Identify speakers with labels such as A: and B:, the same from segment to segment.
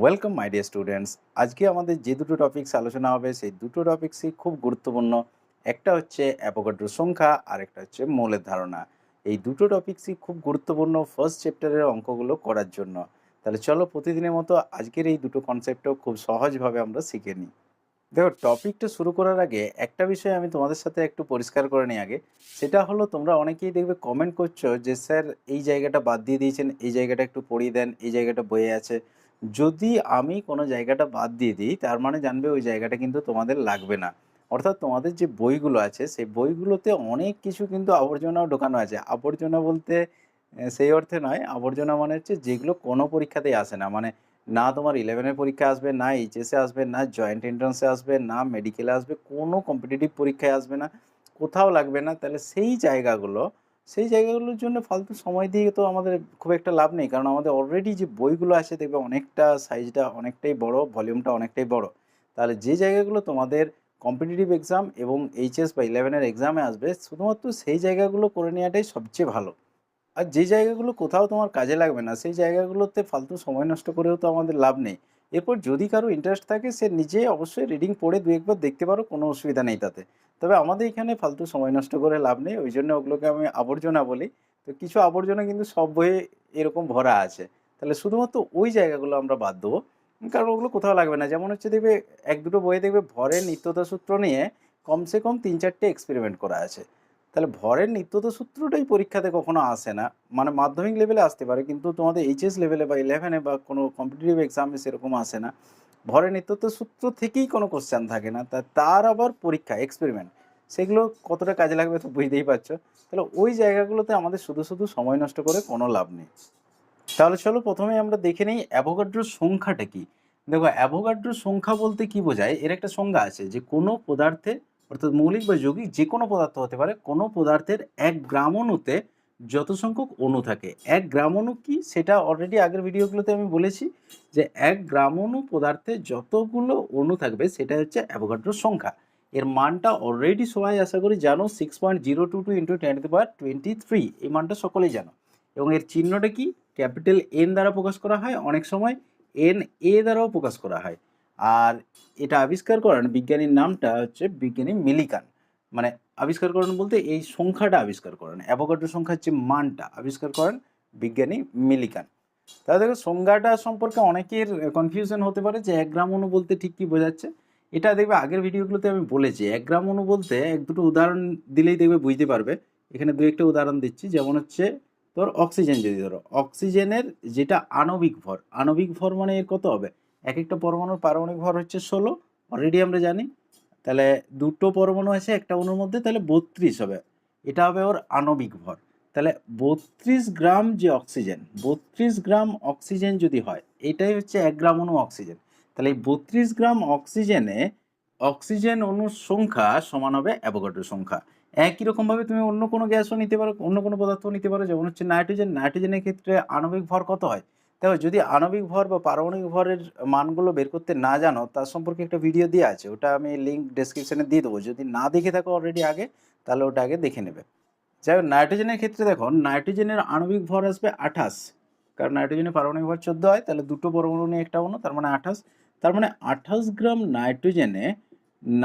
A: Welcome my dear students. আজকে আমাদের যে দুটো টপিকস আলোচনা হবে সেই দুটো টপিক্সই খুব গুরুত্বপূর্ণ। একটা হচ্ছে অ্যাভোগাড্রো সংখ্যা আর একটা হচ্ছে মৌলের ধারণা। এই দুটো টপিক্সই খুব গুরুত্বপূর্ণ ফার্স্ট চ্যাপ্টারের অঙ্কগুলো করার জন্য। তাহলে চলো প্রতিদিনের মতো আজকের এই দুটো কনসেপ্টও খুব সহজভাবে আমরা শিখে নিই। দেখো, টপিকটা শুরু করার আগে একটা বিষয় আমি তোমাদের সাথে একটু পরিষ্কার করে নিই আগে। সেটা হলো, তোমরা অনেকেই দেখবে কমেন্ট করছো যে স্যার এই জায়গাটা বাদ দিয়ে দিয়েছেন, এই জায়গাটা একটু পড়িয়ে দেন, এই জায়গাটা বইয়ে আছে। যদি আমি কোনো জায়গাটা বাদ দিয়ে দিই তার মানে জানবে ওই জায়গাটা কিন্তু তোমাদের লাগবে না। অর্থাৎ তোমাদের যে বইগুলো আছে সেই বইগুলোতে অনেক কিছু কিন্তু আবর্জনাও ঢোকানো আছে। আবর্জনা বলতে সেই অর্থে নয়, আবর্জনা মানে হচ্ছে যেগুলো কোনো পরীক্ষাতেই আসে না। মানে না তোমার 11-এর পরীক্ষায় আসবে, না এইচএসে আসবে, না জয়েন্ট এন্ট্রান্সে আসবে, না মেডিকেলে আসবে, কোনো কম্পিটিটিভ পরীক্ষায় আসবে না, কোথাও লাগবে না। তাহলে সেই জায়গাগুলোর জন্য ফালতু সময় দিয়ে তো আমাদের খুব একটা লাভ নেই। কারণ আমাদের অলরেডি যে বইগুলো আছে দেখবে অনেকটা সাইজটা অনেকটাই বড়, ভলিউমটা অনেকটাই বড়। তাহলে যে জায়গাগুলো তোমাদের কম্পিটিটিভ এক্সাম এবং এইচএস বা 11-এর এক্সামে আসবে, শুধুমাত্র সেই জায়গাগুলো করে নেওয়াটাই সবচেয়ে ভালো। আর যে জায়গাগুলো কোথাও তোমার কাজে লাগবে না সেই জায়গাগুলোতে ফালতু সময় নষ্ট করেও তো আমাদের লাভ নেই। এরপর যদি কারো ইন্টারেস্ট থাকে সে নিজে অবশ্যই রিডিং পড়ে দু একবার দেখতে পারো, কোনো অসুবিধা নেই তাতে। তবে আমাদের এখানে ফালতু সময় নষ্ট করে লাভ নেই, ওই জন্য ওগুলোকে আমি আবর্জনা বলি। তো কিছু আবর্জনা কিন্তু সব বইয়ে এরকম ভরা আছে। তাহলে শুধুমাত্র ওই জায়গাগুলো আমরা বাদ দেবো, কারণ ওগুলো কোথাও লাগবে না। যেমন হচ্ছে দেখবে এক দুটো বইয়ে দেখবে ভরের নিত্যতা সূত্র নিয়ে কমসে কম 3-4টে এক্সপেরিমেন্ট করা আছে। তাহলে ভরের নিত্যতা সূত্রটাই পরীক্ষাতে কখনো আসে না। মানে মাধ্যমিক লেভেলে আসতে পারে, কিন্তু তোমাদের এইচএস লেভেলে বা 11-এ বা কোনো কম্পিটিটিভ এক্সামে সেরকম আসে না। ভরের নিত্যতা সূত্র থেকেই কোনো কোশ্চেন থাকে না, তার আবার পরীক্ষা এক্সপেরিমেন্ট, সেগুলো কতটা কাজে লাগবে তো বুঝতেই পারছো। তাহলে ওই জায়গাগুলোতে আমাদের শুধু শুধু সময় নষ্ট করে কোনো লাভ নেই। তাহলে চলো প্রথমে আমরা দেখে নিই অ্যাভোগাড্রোর সংখ্যাটা কি। দেখো, অ্যাভোগাড্রোর সংখ্যা বলতে কি বোঝায়, এর একটা সংজ্ঞা আছে যে কোনো পদার্থে, অর্থাৎ মৌলিক বা যৌগিক যে কোনো পদার্থ হতে পারে, কোনো পদার্থের 1 গ্রাম অণুতে যত সংখ্যক অণু থাকে। 1 গ্রাম অণু কি সেটা অলরেডি আগের ভিডিওগুলোতে আমি বলেছি, যে 1 গ্রাম অণু পদার্থে যতগুলো অণু থাকবে সেটা হচ্ছে অ্যাভোগাড্রোর সংখ্যা। এর মানটা অলরেডি সবাই আশা করি জানো, 6.022 ইন্টু 10⁻23, এই মানটা সকলেই জানো। এবং এর চিহ্নটা কি, ক্যাপিটাল এন দ্বারা প্রকাশ করা হয়, অনেক সময় এন এ দ্বারাও প্রকাশ করা হয়। আর এটা আবিষ্কার করেন বিজ্ঞানীর নামটা হচ্ছে বিজ্ঞানী মিলিকান। মানে আবিষ্কার করেন বলতে এই সংখ্যাটা আবিষ্কার করেন, অ্যাভোগাড্রো সংখ্যার যে মানটা আবিষ্কার করেন বিজ্ঞানী মিলিকান। তাহলে দেখো, সংজ্ঞাটা সম্পর্কে অনেকের কনফিউশন হতে পারে যে 1 গ্রাম অণু বলতে ঠিক কী বোঝাচ্ছে। এটা দেখবে আগের ভিডিওগুলোতে আমি বলেছি, 1 গ্রাম অণু বলতে এক দুটো উদাহরণ দিলেই দেখবে বুঝতে পারবে। এখানে দু একটা উদাহরণ দিচ্ছি। যেমন হচ্ছে তোর অক্সিজেন, যদি ধরো অক্সিজেনের যেটা আণবিক ভর মানে এর কত হবে, এক একটা পরমাণুর পারমাণবিক ভর হচ্ছে 16, অলরেডি আমরা জানি। তাহলে দুটো পরমাণু আছে একটা অণুর মধ্যে, তাহলে 32 হবে, এটা হবে ওর আণবিক ভর। তাহলে 32 গ্রাম যে অক্সিজেন, 32 গ্রাম অক্সিজেন যদি হয়, এটাই হচ্ছে 1 গ্রাম অণু অক্সিজেন। তাহলে এই 32 গ্রাম অক্সিজেনে অক্সিজেন অণুর সংখ্যা সমান হবে অ্যাভোগাড্রো সংখ্যা। একই রকমভাবে তুমি অন্য কোনো গ্যাসও নিতে পারো, অন্য কোনো পদার্থও নিতে পারো। যেমন হচ্ছে নাইট্রোজেনের ক্ষেত্রে আণবিক ভর কত হয়। দেখো, যদি আণবিক ভর বা পারমাণবিক ভরের মানগুলো বের করতে না জানো, তার সম্পর্কে একটা ভিডিও দেওয়া আছে, ওটা আমি লিঙ্ক ডেসক্রিপশনে দিয়ে দেবো। যদি না দেখে থাকো অলরেডি আগে, তাহলে ওটা আগে দেখে নেবে। যাই হোক, নাইট্রোজেনের ক্ষেত্রে দেখো, নাইট্রোজেনের আণবিক ভর আসবে 28, কারণ নাইট্রোজেনের পারমাণবিক ভর 14 হয়। তাহলে দুটো পরমাণু নিয়ে একটা অণু, তার মানে 28। তার মানে 28 গ্রাম নাইট্রোজেনে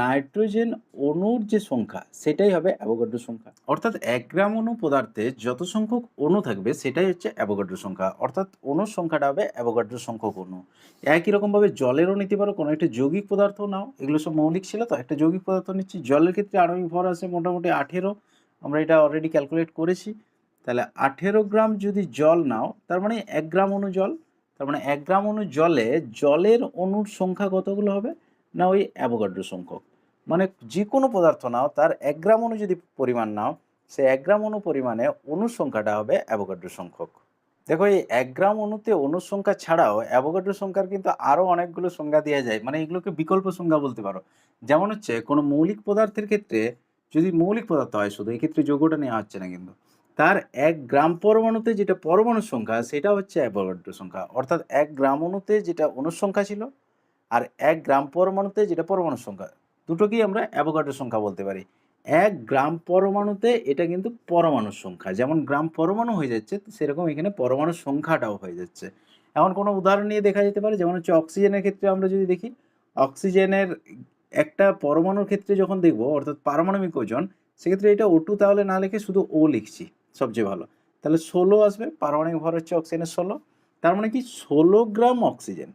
A: নাইট্রোজেন অণুর যে সংখ্যা সেটাই হবে অ্যাভোগাড্রো সংখ্যা। অর্থাৎ 1 গ্রাম অণু পদার্থে যত সংখ্যক অণু থাকবে সেটাই হচ্ছে অ্যাভোগাড্রো সংখ্যা, অর্থাৎ অণুর সংখ্যাটা হবে অ্যাভোগাড্রো সংখ্যক অণু। একই রকমভাবে জলেরও নিতে পারো, কোনো একটা যৌগিক পদার্থ নাও, এগুলো সব মৌলিক ছিল তো, একটা যৌগিক পদার্থ নিচ্ছি, জলের ক্ষেত্রে আণবিক ভর আছে মোটামুটি 18, আমরা এটা অলরেডি ক্যালকুলেট করেছি। তাহলে 18 গ্রাম যদি জল নাও, তার মানে 1 গ্রাম অণু জল, তার মানে 1 গ্রাম অণু জলে জলের অণুর সংখ্যা কতগুলো হবে না, ওই অ্যাভোগাড্রো সংখ্যক। মানে যে কোনো পদার্থ নাও, তার 1 গ্রাম অণু যদি পরিমাণ নাও, সে 1 গ্রাম অণু পরিমাণে অণুর সংখ্যাটা হবে অ্যাভোগাড্রো সংখ্যক। দেখো, এই 1 গ্রাম অণুতে অণুর সংখ্যা ছাড়াও অ্যাভোগাড্রো সংখ্যার কিন্তু আরও অনেকগুলো সংজ্ঞা দেওয়া যায়, মানে এগুলোকে বিকল্প সংজ্ঞা বলতে পারো। যেমন হচ্ছে কোনো মৌলিক পদার্থের ক্ষেত্রে, যদি মৌলিক পদার্থ হয় শুধু, এই ক্ষেত্রে যৌগটা নেওয়া হচ্ছে না কিন্তু, তার 1 গ্রাম পরমাণুতে যেটা পরমাণুর সংখ্যা সেটা হচ্ছে অ্যাভোগাড্রো সংখ্যা। অর্থাৎ 1 গ্রাম অণুতে যেটা অণুর সংখ্যা ছিল আর 1 গ্রাম পরমাণুতে যেটা পরমাণুর সংখ্যা, দুটোকেই আমরা অ্যাভোগাড্রো সংখ্যা বলতে পারি। 1 গ্রাম পরমাণুতে এটা কিন্তু পরমাণুর সংখ্যা, যেমন গ্রাম পরমাণু হয়ে যাচ্ছে সেরকম এখানে পরমাণুর সংখ্যাটাও হয়ে যাচ্ছে। এমন কোনো উদাহরণ নিয়ে দেখা যেতে পারে, যেমন হচ্ছে অক্সিজেনের ক্ষেত্রে আমরা যদি দেখি, অক্সিজেনের একটা পরমাণুর ক্ষেত্রে যখন দেখব, অর্থাৎ পারমাণবিক ওজন, সেক্ষেত্রে এটা O2 তাহলে না লিখে শুধু O লিখছি, সবচেয়ে ভালো। তাহলে 16 আসবে, পারমাণবিক ভর হচ্ছে অক্সিজেনের 16। তার মানে কি 16 গ্রাম অক্সিজেন,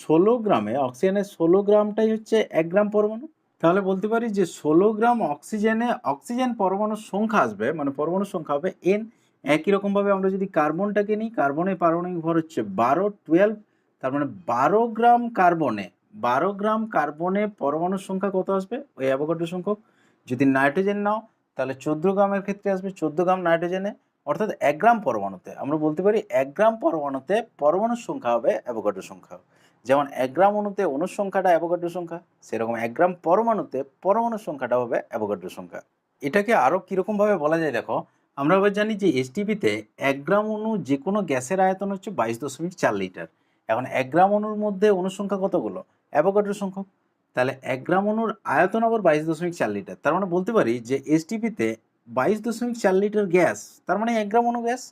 A: 16 গ্রামে অক্সিজেনের 16 গ্রামটাই হচ্ছে 1 গ্রাম পরমাণু। তাহলে বলতে পারি যে 16 গ্রাম অক্সিজেনে অক্সিজেন পরমাণুর সংখ্যা আসবে, মানে পরমাণুর সংখ্যা হবে n। একই রকমভাবে আমরা যদি কার্বনটাকে নিই, কার্বনের পারমাণবিক ভর হচ্ছে 12, তার মানে 12 গ্রাম কার্বনে, 12 গ্রাম কার্বনে পরমাণুর সংখ্যা কত আসবে, ওই অ্যাভোগাড্রো সংখ্যক। যদি নাইট্রোজেন নাও তাহলে 14 গ্রামের ক্ষেত্রে আসবে 14 গ্রাম নাইট্রোজেনে, অর্থাৎ 1 গ্রাম পরমাণুতে আমরা বলতে পারি 1 গ্রাম পরমাণুতে পরমাণুর সংখ্যা হবে অ্যাভোগাড্রো সংখ্যা। যেমন 1 গ্রাম অণুতে অণুর সংখ্যাটা অ্যাভোগাড্রো সংখ্যা, সেরকম 1 গ্রাম পরমাণুতে পরমাণুর সংখ্যাটা হবে অ্যাভোগাড্রো সংখ্যা। এটাকে আরও কীরকমভাবে বলা যায় দেখো, আমরা আবার জানি যে এসটিপিতে 1 গ্রাম অণু যে কোনো গ্যাসের আয়তন হচ্ছে 22.4 লিটার। এখন 1 গ্রাম অণুর মধ্যে অণুর সংখ্যা কতগুলো, অ্যাভোগাড্রো সংখ্যক। তাহলে 1 গ্রাম অণুর আয়তন আবার 22.4 লিটার। তার মানে বলতে পারি যে এসটিপিতে 22.4 লিটার গ্যাস, তার মানে 1 গ্রাম অণু গ্যাস।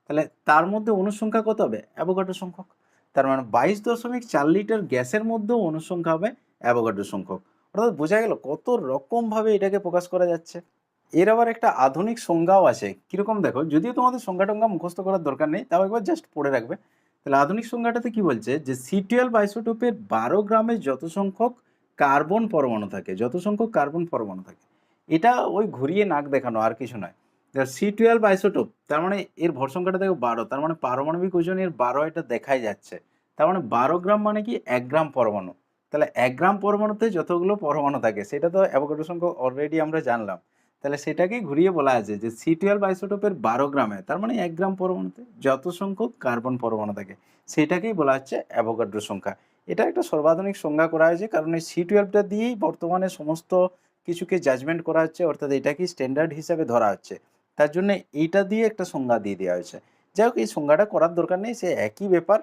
A: তাহলে তার মধ্যে অণুর সংখ্যা কত হবে, অ্যাভোগাড্রো সংখ্যক। তার মানে 22.4 লিটার গ্যাসের মধ্যেও অণুর সংখ্যা হবে অ্যাভোগাড্রো সংখ্যক। অর্থাৎ বোঝা গেল কত রকমভাবে এটাকে প্রকাশ করা যাচ্ছে। এর আবার একটা আধুনিক সংজ্ঞাও আছে, কীরকম দেখো, যদিও তোমাদের সংজ্ঞা টঙ্গা মুখস্থ করার দরকার নেই, তাও একবার জাস্ট পড়ে রাখবে। তাহলে আধুনিক সংজ্ঞাটাতে কি বলছে, যে C12 আইসোটোপের 12 গ্রামে যত সংখ্যক কার্বন পরমাণু থাকে, যত সংখ্যক কার্বন পরমাণু থাকে, এটা ওই ঘুরিয়ে নাক দেখানো, আর কিছু নয়। C12 আইসোটোপ, তার মানে এর ভর সংখ্যাটা দেখো 12, তার মানে পারমাণবিক ওজনের 12 এটা দেখাই যাচ্ছে। তার মানে 12 গ্রাম মানে কি 1 গ্রাম পরমাণু। তাহলে 1 গ্রাম পরমাণুতে যতগুলো পরমাণু থাকে সেটা তো অ্যাভোগাড্রো সংখ্যক অলরেডি আমরা জানলাম। তাহলে সেটাকেই ঘুরিয়ে বলা আছে যে C12 আইসোটোপের 12 গ্রামে, তার মানে 1 গ্রাম পরমাণুতে যত সংখ্যক কার্বন পরমাণু থাকে সেটাকেই বলা হচ্ছে অ্যাভোগাড্রো সংখ্যা। এটা একটা সর্বাধুনিক সংজ্ঞা করা হয়েছে, কারণ এই C12টা দিয়েই বর্তমানে সমস্ত কিছুকে জাজমেন্ট করা হচ্ছে, অর্থাৎ এটাকেই স্ট্যান্ডার্ড হিসাবে ধরা হচ্ছে। তার জন্য এইটা দিয়ে একটা সংজ্ঞা দিয়ে দেওয়া হয়েছে। যাই হোক, এই সংজ্ঞাটা করার দরকার নেই, সে একই ব্যাপার।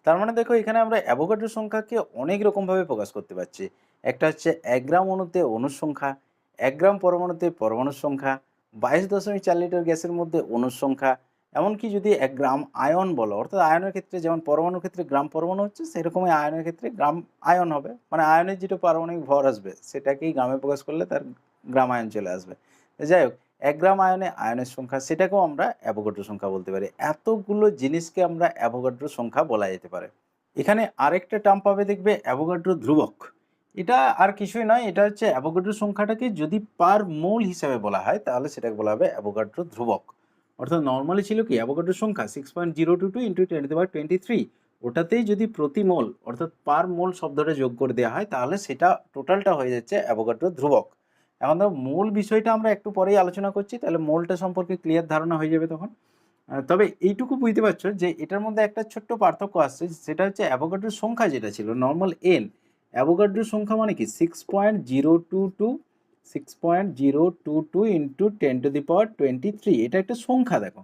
A: তার মানে দেখো, এখানে আমরা অ্যাভোগাড্রো সংখ্যাকে অনেক রকমভাবে প্রকাশ করতে পারছি। একটা হচ্ছে 1 গ্রাম অণুতে অণুর সংখ্যা, 1 গ্রাম পরমাণুতে পরমাণুর সংখ্যা, 22.4 লিটার গ্যাসের মধ্যে অণুর সংখ্যা। এমনকি যদি 1 গ্রাম আয়ন বলো, অর্থাৎ আয়নের ক্ষেত্রে যেমন পরমাণুর ক্ষেত্রে গ্রাম পরমাণু হচ্ছে, সেরকমই আয়নের ক্ষেত্রে গ্রাম আয়ন হবে, মানে আয়নের যেটা পারমাণবিক ভর আসবে সেটাকেই গ্রামে প্রকাশ করলে তার গ্রাম আয়ন চলে আসবে। যাই হোক, 1 গ্রাম আয়নে আয়নের সংখ্যা, সেটাকেও আমরা অ্যাভোগাড্রো সংখ্যা বলতে পারি। এতগুলো জিনিসকে আমরা অ্যাভোগাড্রো সংখ্যা বলা যেতে পারে। এখানে আরেকটা টার্ম পাবে দেখবে, অ্যাভোগাড্রো ধ্রুবক। এটা আর কিছুই নয়, এটা হচ্ছে অ্যাভোগাড্রো সংখ্যাটাকে যদি পার মোল হিসাবে বলা হয় তাহলে সেটাকে বলা হবে অ্যাভোগাড্রো ধ্রুবক। অর্থাৎ নর্মালি ছিল কি, অ্যাভোগাড্রো সংখ্যা 6.022 × 10⁻23, ওটাতেই যদি প্রতি মোল অর্থাৎ পার মোল শব্দটা যোগ করে দেওয়া হয় তাহলে সেটা টোটালটা হয়ে যাচ্ছে অ্যাভোগাড্রো ধ্রুবক। এখন ধরো মূল বিষয়টা আমরা একটু পরেই আলোচনা করছি, তাহলে মোলটা সম্পর্কে ক্লিয়ার ধারণা হয়ে যাবে তখন। তবে এইটুকু বুঝতে পারছো যে এটার মধ্যে একটা ছোট্ট পার্থক্য আসছে, সেটা হচ্ছে অ্যাভোগাড্রোর সংখ্যা যেটা ছিল নর্মাল n, অ্যাভোগাড্রোর সংখ্যা মানে কি 6.022 6.022 × 10⁻23, এটা একটা সংখ্যা দেখো।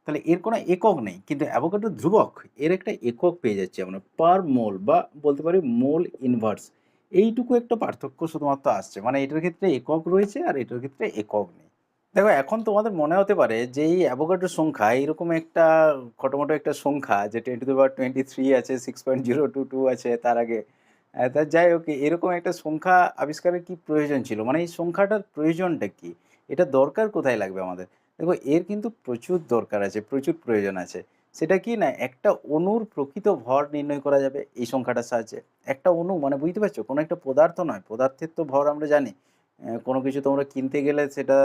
A: তাহলে এর কোনো একক নেই, কিন্তু অ্যাভোগাড্রো ধ্রুবক, এর একটা একক পেয়ে যাচ্ছি আমরা, পার মোল, বা বলতে পারি মোল ইনভার্স। এইটুকু একটা পার্থক্য শুধুমাত্র আসছে, মানে এটার ক্ষেত্রে একক রয়েছে আর এটার ক্ষেত্রে একক নেই। দেখো, এখন তোমাদের মনে হতে পারে যে এই অ্যাভোগাড্রো সংখ্যা এইরকম একটা খটোমটো একটা সংখ্যা, যে 10⁻23 আছে, 6.022 আছে তার আগে। তা যাই হোক, এরকম একটা সংখ্যা আবিষ্কারের কি প্রয়োজন ছিল, মানে এই সংখ্যাটার প্রয়োজনটা কি, এটা দরকার কোথায় লাগবে আমাদের। দেখো, এর কিন্তু প্রচুর দরকার আছে, প্রচুর প্রয়োজন আছে। সেটা কি না, একটা অণুর প্রকৃত ভর নির্ণয় করা যাবে এই সংখ্যাটার সাহায্যে। একটা অণু মানে বুঝতে পারছো, কোনো একটা পদার্থ নয়, পদার্থের তো ভর আমরা জানি। কোনো কিছু তোমরা কিনতে গেলে সেটা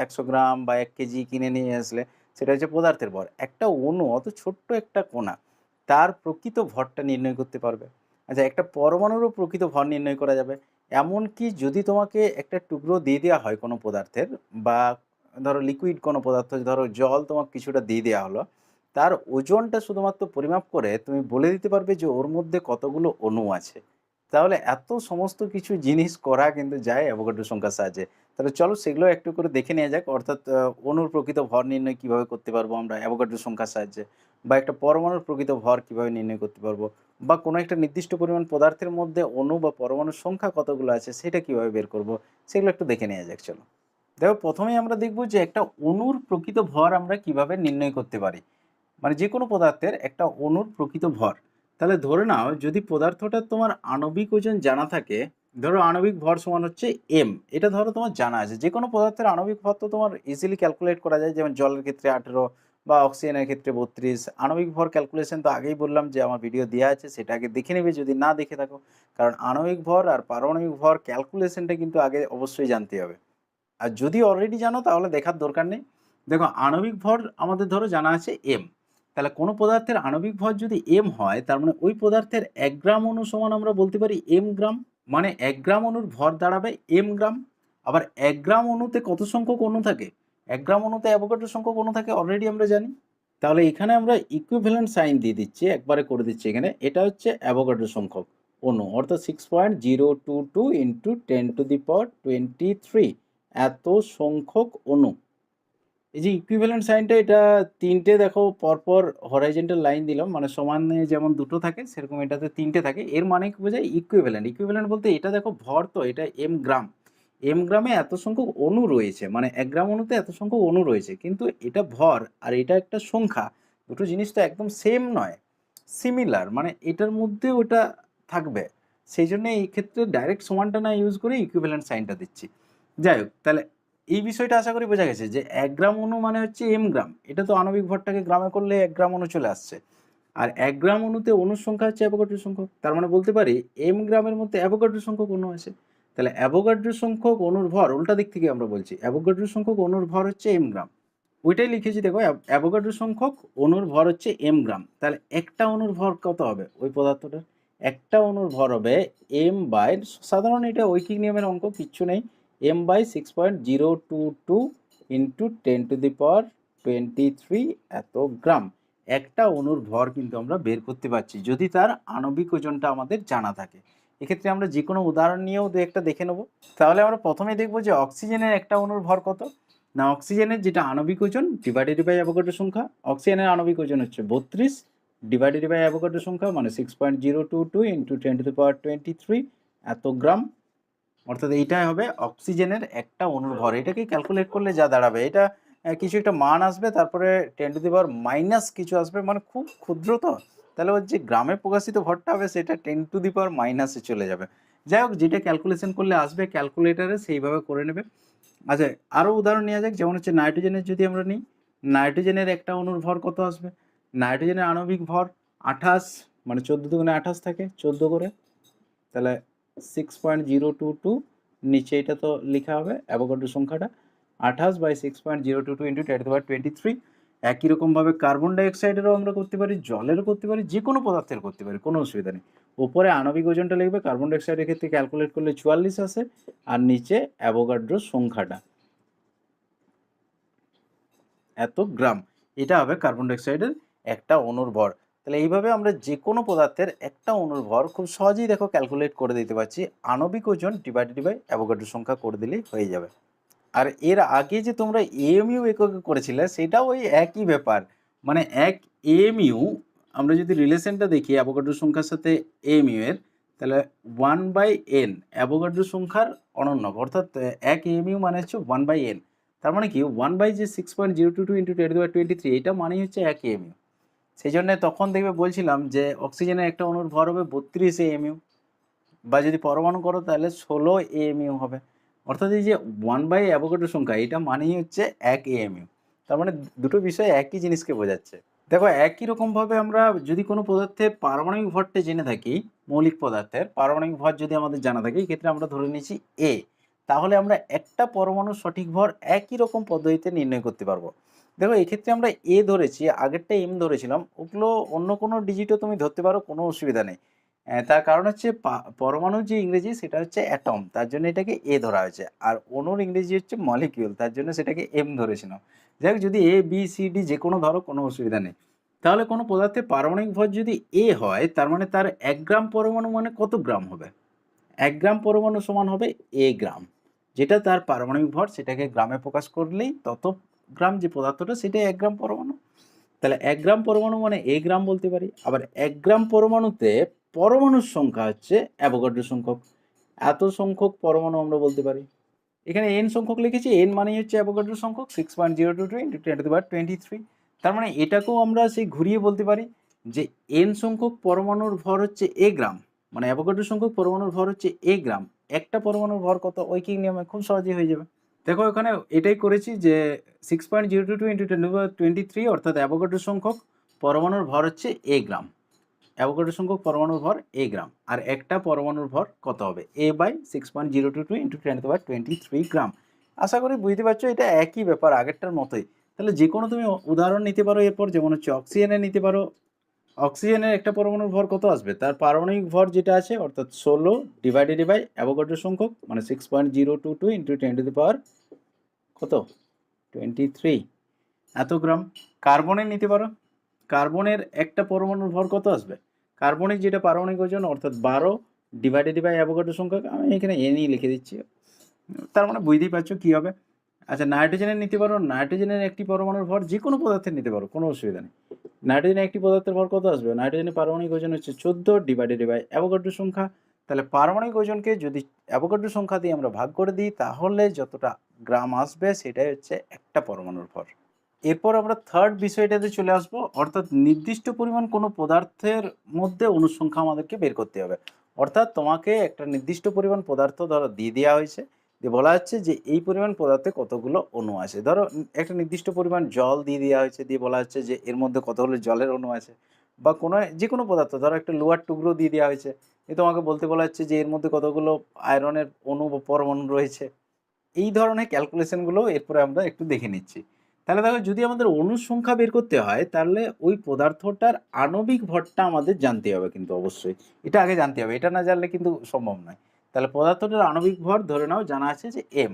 A: 100 গ্রাম বা 1 কেজি কিনে নিয়ে আসলে সেটা হচ্ছে পদার্থের ভর। একটা অণু, অত ছোট্ট একটা কণা, তার প্রকৃত ভরটা নির্ণয় করতে পারবে। আচ্ছা, একটা পরমাণুরও প্রকৃত ভর নির্ণয় করা যাবে। এমনকি যদি তোমাকে একটা টুকরো দিয়ে দেওয়া হয় কোনো পদার্থের, বা ধরো লিকুইড কোনো পদার্থ, ধরো জল তোমাকে কিছুটা দিয়ে দেওয়া হলো, তার ওজনটা শুধুমাত্র পরিমাপ করে তুমি বলে দিতে পারবে যে ওর মধ্যে কতগুলো অণু আছে। তাহলে এত সমস্ত কিছু জিনিস করা কিন্তু যায় অ্যাভোগাড্রো সংখ্যার সাহায্যে। তাহলে চলো সেগুলো একটু করে দেখে নেওয়া যাক, অর্থাৎ অণুর প্রকৃত ভর নির্ণয় কীভাবে করতে পারবো আমরা অ্যাভোগাড্রো সংখ্যার সাহায্যে, বা একটা পরমাণুর প্রকৃত ভর কীভাবে নির্ণয় করতে পারবো, বা কোনো একটা নির্দিষ্ট পরিমাণ পদার্থের মধ্যে অণু বা পরমাণুর সংখ্যা কতগুলো আছে সেটা কীভাবে বের করব, সেগুলো একটু দেখে নেওয়া যাক। চলো দেখো, প্রথমেই আমরা দেখব যে একটা অণুর প্রকৃত ভর আমরা কিভাবে নির্ণয় করতে পারি, মানে যে কোনো পদার্থের একটা অণুর প্রকৃত ভর। তাহলে ধরে নাও যদি পদার্থটা তোমার আণবিক ওজন জানা থাকে, ধরো আণবিক ভর সমান হচ্ছে এম, এটা ধরো তোমার জানা আছে। যে কোনো পদার্থের আণবিক ভর তো তোমার ইজিলি ক্যালকুলেট করা যায়, যেমন জলের ক্ষেত্রে 18 বা অক্সিজেনের ক্ষেত্রে 32। আণবিক ভর ক্যালকুলেশন তো আগেই বললাম যে আমার ভিডিও দেওয়া আছে, সেটা আগে দেখে নেবে যদি না দেখে থাকো, কারণ আণবিক ভর আর পারমাণবিক ভর ক্যালকুলেশনটা কিন্তু আগে অবশ্যই জানতে হবে। আর যদি অলরেডি জানো তাহলে দেখার দরকার নেই। দেখো আণবিক ভর আমাদের ধরো জানা আছে এম, তাহলে কোনো পদার্থের আণবিক ভর যদি এম হয়, তার মানে ওই পদার্থের 1 গ্রাম অণু সমান আমরা বলতে পারি এম গ্রাম। মানে 1 গ্রাম অণুর ভর দাঁড়াবে এম গ্রাম। আবার 1 গ্রাম অণুতে কত সংখ্যক অণু থাকে? 1 গ্রাম অণুতে অ্যাভোগাড্রো সংখ্যক অণু থাকে, অলরেডি আমরা জানি। তাহলে এখানে আমরা ইকুইভ্যালেন্ট সাইন দিয়ে দিচ্ছি, একবারে করে দিচ্ছি এখানে। এটা হচ্ছে অ্যাভোগাড্রো সংখ্যক অণু, অর্থাৎ 6.022 ইন্টু 10⁻23 এত সংখ্যক অণু। এই যে ইকুইভ্যালেন্ট সাইনটা, এটা তিনটে দেখো পরপর হরাইজন্টাল লাইন দিলাম, মানে সমানে যেমন দুটো থাকে সেরকম এটাতে তিনটে থাকে। এর মানে কি বোঝায়? ইকুইভ্যালেন্ট। ইকুইভ্যালেন্ট বলতে এটা দেখো ভর, তো এটা এম গ্রাম, এম গ্রামে এত সংখ্যক অণু রয়েছে, মানে 1 গ্রাম অণুতে এত সংখ্যক অণু রয়েছে, কিন্তু এটা ভর আর এটা একটা সংখ্যা, দুটো জিনিস তো একদম সেম নয়, সিমিলার, মানে এটার মধ্যে ওটা থাকবে। সেই জন্য এই ক্ষেত্রে ডাইরেক্ট সমানটা না ইউজ করে ইকুইভ্যালেন্ট সাইনটা দিচ্ছি। যাই হোক, তাহলে এই বিষয়টা আশা করি বোঝা গেছে যে 1 গ্রাম অণু মানে হচ্ছে এম গ্রাম। এটা তো আণবিক ভরটাকে গ্রামে করলে 1 গ্রাম অণু চলে আসছে। আর 1 গ্রাম অণুতে অণুর সংখ্যা হচ্ছে অ্যাভোগাড্রো সংখ্যক। তার মানে বলতে পারি এম গ্রামের মধ্যে অ্যাভোগাড্রো সংখ্যক অণু আছে। তাহলে অ্যাভোগাড্রো সংখ্যক অণুর ভর, উল্টা দিক থেকে আমরা বলছি, অ্যাভোগাড্রো সংখ্যক অণুর ভর হচ্ছে এম গ্রাম। ওইটাই লিখেছি দেখো, অ্যাভোগাড্রো সংখ্যক অণুর ভর হচ্ছে এম গ্রাম। তাহলে একটা অণুর ভর কত হবে ওই পদার্থটার? একটা অণুর ভর হবে এম বাই, সাধারণ এটা ঐকিক নিয়মের অঙ্ক, কিচ্ছু নেই, এম বাই 6.022 ইন্টু 10⁻23 এত গ্রাম। একটা অণুর ভর কিন্তু আমরা বের করতে পারছি যদি তার আণবিক ওজনটা আমাদের জানা থাকে। এক্ষেত্রে আমরা যে কোনো উদাহরণ নিয়েও দু একটা দেখে নেব। তাহলে আমরা প্রথমে দেখব যে অক্সিজেনের একটা অণুর ভর কত। না, অক্সিজেনের যেটা আণবিক ওজন ডিভাইডেড বাই অ্যাভোগাড্রো সংখ্যা, অক্সিজেনের আণবিক ওজন হচ্ছে 32 ডিভাইডেড বাই অ্যাভোগাড্রো সংখ্যা, মানে 6.022 ইন্টু 10⁻23 এত গ্রাম। অর্থাৎ এইটাই হবে অক্সিজেনের একটা অণুর ভর। এটাকে ক্যালকুলেট করলে যা দাঁড়াবে, এটা কিছু একটা মান আসবে, তারপরে 10⁻⁻ কিছু আসবে, মানে খুব ক্ষুদ্র তো, তাহলে ওর যে গ্রামে প্রকাশিত ভরটা হবে সেটা 10⁻⁻এ চলে যাবে। যাই হোক, যেটা ক্যালকুলেশন করলে আসবে ক্যালকুলেটারে সেইভাবে করে নেবে। আচ্ছা, আরও উদাহরণ নেওয়া যাক, যেমন হচ্ছে নাইট্রোজেনের যদি আমরা নিই, নাইট্রোজেনের একটা অণুর ভর কত আসবে? নাইট্রোজেনের আণবিক ভর 28, মানে 14 দুগুণে 28 থাকে, 14 করে, তাহলে 6.022, নিচে এটা তো লেখা হবে অ্যাভোগাড্রো সংখ্যাটা, 28 বাই 6.022 ইন্টু 10⁻23। একই রকমভাবে কার্বন ডাইঅক্সাইডেরও আমরা করতে পারি, জলেরও করতে পারি, যে কোনো পদার্থের করতে পারি, কোনো অসুবিধা নেই। ওপরে আণবিক ওজনটা লিখবে, কার্বন ডাইঅক্সাইডের ক্ষেত্রে ক্যালকুলেট করলে 44 আসে, আর নিচে অ্যাভোগাড্রো সংখ্যাটা এত গ্রাম। এটা হবে কার্বন ডাইঅক্সাইডের একটা অণুর ভর। তাহলে এইভাবে আমরা যে কোনো পদার্থের একটা অণুর ভর খুব সহজেই দেখো ক্যালকুলেট করে দিতে পারছি, আণবিক ওজন ডিভাইডেড বাই অ্যাভোগাড্রো সংখ্যা করে দিলেই হয়ে যাবে। আর এর আগে যে তোমরা এএমইউ এককে করেছিলে সেটাও ওই একই ব্যাপার, মানে এক এএমইউ, আমরা যদি রিলেশনটা দেখি অ্যাভোগাড্রো সংখ্যার সাথে এএমইউ এর, তাহলে 1/n অ্যাভোগাড্রো সংখ্যার অনন্যক, অর্থাৎ এক এএমইউ মানে হচ্ছে 1/n। তার মানে কি 1/6.022 ইন্টু 10⁻23, এটা মানেই হচ্ছে এক এএমইউ। সেই জন্য তখন দেখবে বলছিলাম যে অক্সিজেনের একটা অণুর ভর হবে 32 এএমইউ, বা যদি পরমাণু করো তাহলে 16 এএমইউ হবে। অর্থাৎ এই যে 1/, অ্যাভোগাড্রো সংখ্যা, এটা মানেই হচ্ছে এক এএমইউ। তার মানে দুটো বিষয় একই জিনিসকে বোঝাচ্ছে। দেখো একই রকমভাবে আমরা যদি কোনো পদার্থের পারমাণবিক ভরটা জেনে থাকি, মৌলিক পদার্থের পারমাণবিক ভর যদি আমাদের জানা থাকে, এক্ষেত্রে আমরা ধরে নিচ্ছি এ, তাহলে আমরা একটা পরমাণুর সঠিক ভর একই রকম পদ্ধতিতে নির্ণয় করতে পারবো। দেখো এক্ষেত্রে আমরা এ ধরেছি, আগেরটা এম ধরেছিলাম, ওগুলো অন্য কোনো ডিজিটও তুমি ধরতে পারো, কোনো অসুবিধা নেই। তার কারণ হচ্ছে পরমাণুর যে ইংরেজি সেটা হচ্ছে অ্যাটম, তার জন্য এটাকে এ ধরা হয়েছে, আর অণুর ইংরেজি হচ্ছে মলিকিউল, তার জন্য সেটাকে এম ধরেছিল। যাই হোক, যদি এ বি সি ডি যে কোনো ধরো, কোনো অসুবিধা নেই। তাহলে কোনো পদার্থের পারমাণবিক ভর যদি এ হয়, তার মানে তার 1 গ্রাম পরমাণু মানে কত গ্রাম হবে? 1 গ্রাম পরমাণু সমান হবে এ গ্রাম, যেটা তার পারমাণবিক ভর, সেটাকে গ্রামে প্রকাশ করলেই তত গ্রাম যে পদার্থটা, সেটাই 1 গ্রাম পরমাণু। তাহলে 1 গ্রাম পরমাণু মানে এ গ্রাম বলতে পারি। আবার 1 গ্রাম পরমাণুতে পরমাণুর সংখ্যা হচ্ছে অ্যাভোগাড্রো সংখ্যক, এত সংখ্যক পরমাণু আমরা বলতে পারি। এখানে এন সংখ্যক লিখেছি, এন মানেই হচ্ছে অ্যাভোগাড্রো সংখ্যক, 6.022 ইন্টু 10⁻23। তার মানে এটাকেও আমরা সেই ঘুরিয়ে বলতে পারি যে এন সংখ্যক পরমাণুর ভর হচ্ছে এ গ্রাম, মানে অ্যাভোগাড্রো সংখ্যক পরমাণুর ভর হচ্ছে এ গ্রাম, একটা পরমাণুর ভর কত ঐকিক নিয়মে খুব সহজেই হয়ে যাবে। দেখো এখানে এটাই করেছি যে 6.022 ইন্টু 10^23 অর্থাৎ অ্যাভোগাড্রো সংখ্যক পরমাণুর ভর হচ্ছে এ গ্রাম, অ্যাভোগাড্রো সংখ্যক পরমাণুর ভর এ গ্রাম, আর একটা পরমাণুর ভর কত হবে এ বাই 6.022 ইন্টু 10^23 গ্রাম। আশা করি বুঝতে পারছো এটা একই ব্যাপার আগেরটার মতোই। তাহলে যে কোনো তুমি উদাহরণ নিতে পারো এরপর, যেমন হচ্ছে অক্সিজেনের নিতে পারো। অক্সিজেনের একটা পরমাণুর ভর কত আসবে, তার পারমাণবিক ভর যেটা আছে অর্থাৎ 16 ডিভাইডেড বাই অ্যাভোগাড্রো সংখ্যক মানে 6.022 ইন্টু 10 কত 23 এত গ্রাম। কার্বনের নিতে পারো, কার্বনের একটা পরমাণুর ভর কত আসবে, কার্বনের যেটা পারমাণবিক ওজন অর্থাৎ 12 ডিভাইডেড বাই অ্যাভোগাড্রো সংখ্যক, আমি এখানে এনই লিখে দিচ্ছি, তার মানে বুঝতেই পারছো কী হবে। আচ্ছা নাইট্রোজেনের নিতে পারো, নাইট্রোজেনের একটি পরমাণুর ভর যে কোনো পদার্থের নিতে পারো, কোনো অসুবিধা নেই। নাইট্রোজেনের একটি পদার্থের ভর কত আসবে, নাইট্রোজেনের পারমাণবিক ওজন হচ্ছে 14 ডিভাইডেড বাই অ্যাভোগাড্রো সংখ্যা। তাহলে পারমাণবিক ওজনকে যদি অ্যাভোগাড্রো সংখ্যা দিয়ে আমরা ভাগ করে দিই তাহলে যতটা গ্রাম আসবে সেটাই হচ্ছে একটা পরমাণুর ভর। এরপর আমরা থার্ড বিষয়টাতে চলে আসবো, অর্থাৎ নির্দিষ্ট পরিমাণ কোনো পদার্থের মধ্যে অণুর সংখ্যা আমাদেরকে বের করতে হবে। অর্থাৎ তোমাকে একটা নির্দিষ্ট পরিমাণ পদার্থ ধরো দিয়ে দেওয়া হয়েছে, দিয়ে বলা হচ্ছে যে এই পরিমাণ পদার্থে কতগুলো অণু আছে। ধরো একটা নির্দিষ্ট পরিমাণ জল দিয়ে দেওয়া হয়েছে, দিয়ে বলা হচ্ছে যে এর মধ্যে কতগুলো জলের অণু আছে, বা কোনো যে কোনো পদার্থ ধরো একটা লোহার টুকরো দিয়ে দেওয়া হয়েছে, এ তোমাকে বলতে বলা হচ্ছে যে এর মধ্যে কতগুলো আয়রনের অণু বা পরমাণু রয়েছে। এই ধরনের ক্যালকুলেশনগুলো এরপরে আমরা একটু দেখে নিচ্ছি। তাহলে দেখো যদি আমাদের অণুর সংখ্যা বের করতে হয় তাহলে ওই পদার্থটার আণবিক ভরটা আমাদের জানতে হবে, কিন্তু অবশ্যই এটা আগে জানতে হবে, এটা না জানলে কিন্তু সম্ভব নয়। তাহলে পদার্থটার আণবিক ভর ধরে নাও জানা আছে যে এম।